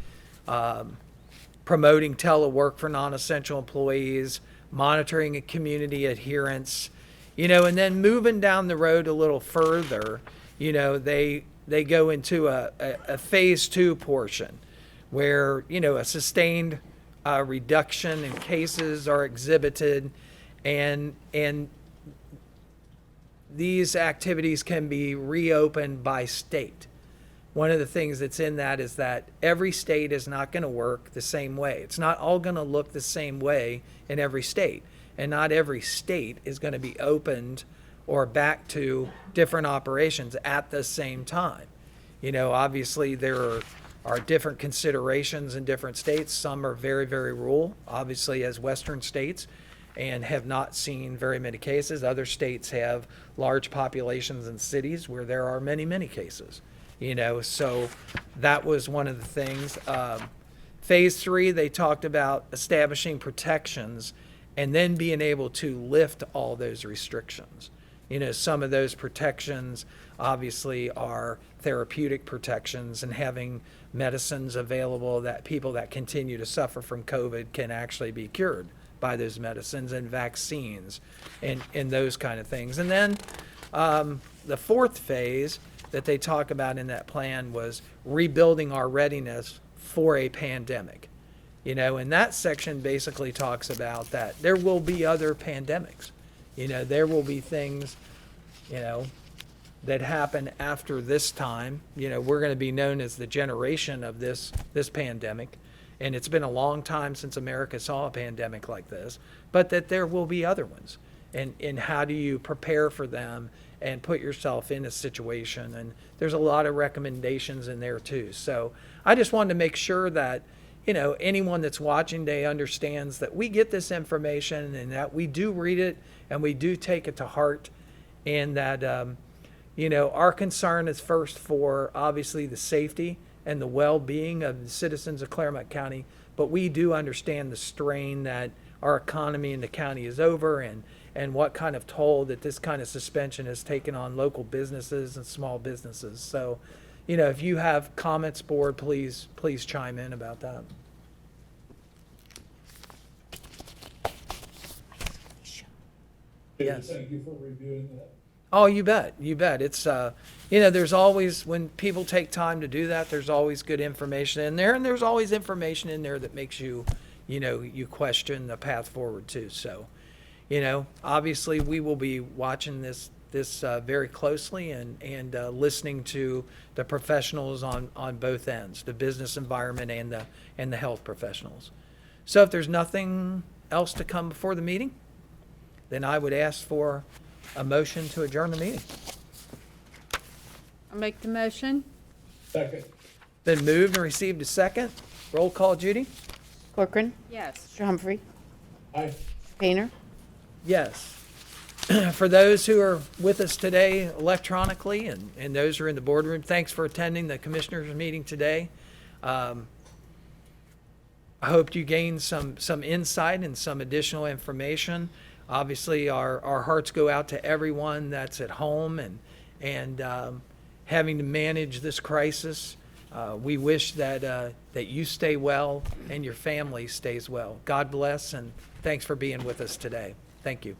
promoting telework for non-essential employees, monitoring a community adherence, and then moving down the road a little further, they go into a phase 2 portion where, a sustained reduction in cases are exhibited, and these activities can be reopened by state. One of the things that's in that is that every state is not going to work the same way. It's not all going to look the same way in every state. And not every state is going to be opened or back to different operations at the same time. You know, obviously there are different considerations in different states. Some are very, very rural, obviously as western states, and have not seen very many cases. Other states have large populations and cities where there are many, many cases. You know, so that was one of the things. Phase 3, they talked about establishing protections and then being able to lift all those restrictions. You know, some of those protections obviously are therapeutic protections and having medicines available that people that continue to suffer from COVID can actually be cured by those medicines, and vaccines and those kind of things. And then the fourth phase that they talk about in that plan was rebuilding our readiness for a pandemic. You know, and that section basically talks about that there will be other pandemics. You know, there will be things, you know, that happen after this time. You know, we're going to be known as the generation of this pandemic. And it's been a long time since America saw a pandemic like this, but that there will be other ones. And how do you prepare for them and put yourself in a situation? And there's a lot of recommendations in there too. So I just wanted to make sure that, you know, anyone that's watching today understands that we get this information and that we do read it and we do take it to heart, and that, you know, our concern is first for obviously the safety and the well-being of the citizens of Clermont County, but we do understand the strain that our economy in the county is over, and what kind of toll that this kind of suspension has taken on local businesses and small businesses. So, you know, if you have comments, board, please chime in about that. David, thank you for reviewing that. Oh, you bet. You bet. It's, you know, there's always, when people take time to do that, there's always good information in there, and there's always information in there that makes you, you know, you question the path forward too. So, you know, obviously we will be watching this very closely and listening to the professionals on both ends, the business environment and the health professionals. So if there's nothing else to come before the meeting, then I would ask for a motion to adjourn the meeting. I'll make the motion. Second. Been moved and received a second. Roll call, Judy? Corcoran. Yes. Mr. Humphrey. Aye. Painter. Yes. For those who are with us today electronically and those who are in the boardroom, thanks for attending the commissioners meeting today. I hope you gained some insight and some additional information. Obviously, our hearts go out to everyone that's at home and having to manage this crisis. We wish that you stay well and your family stays well. God bless, and thanks for being with us today. Thank you.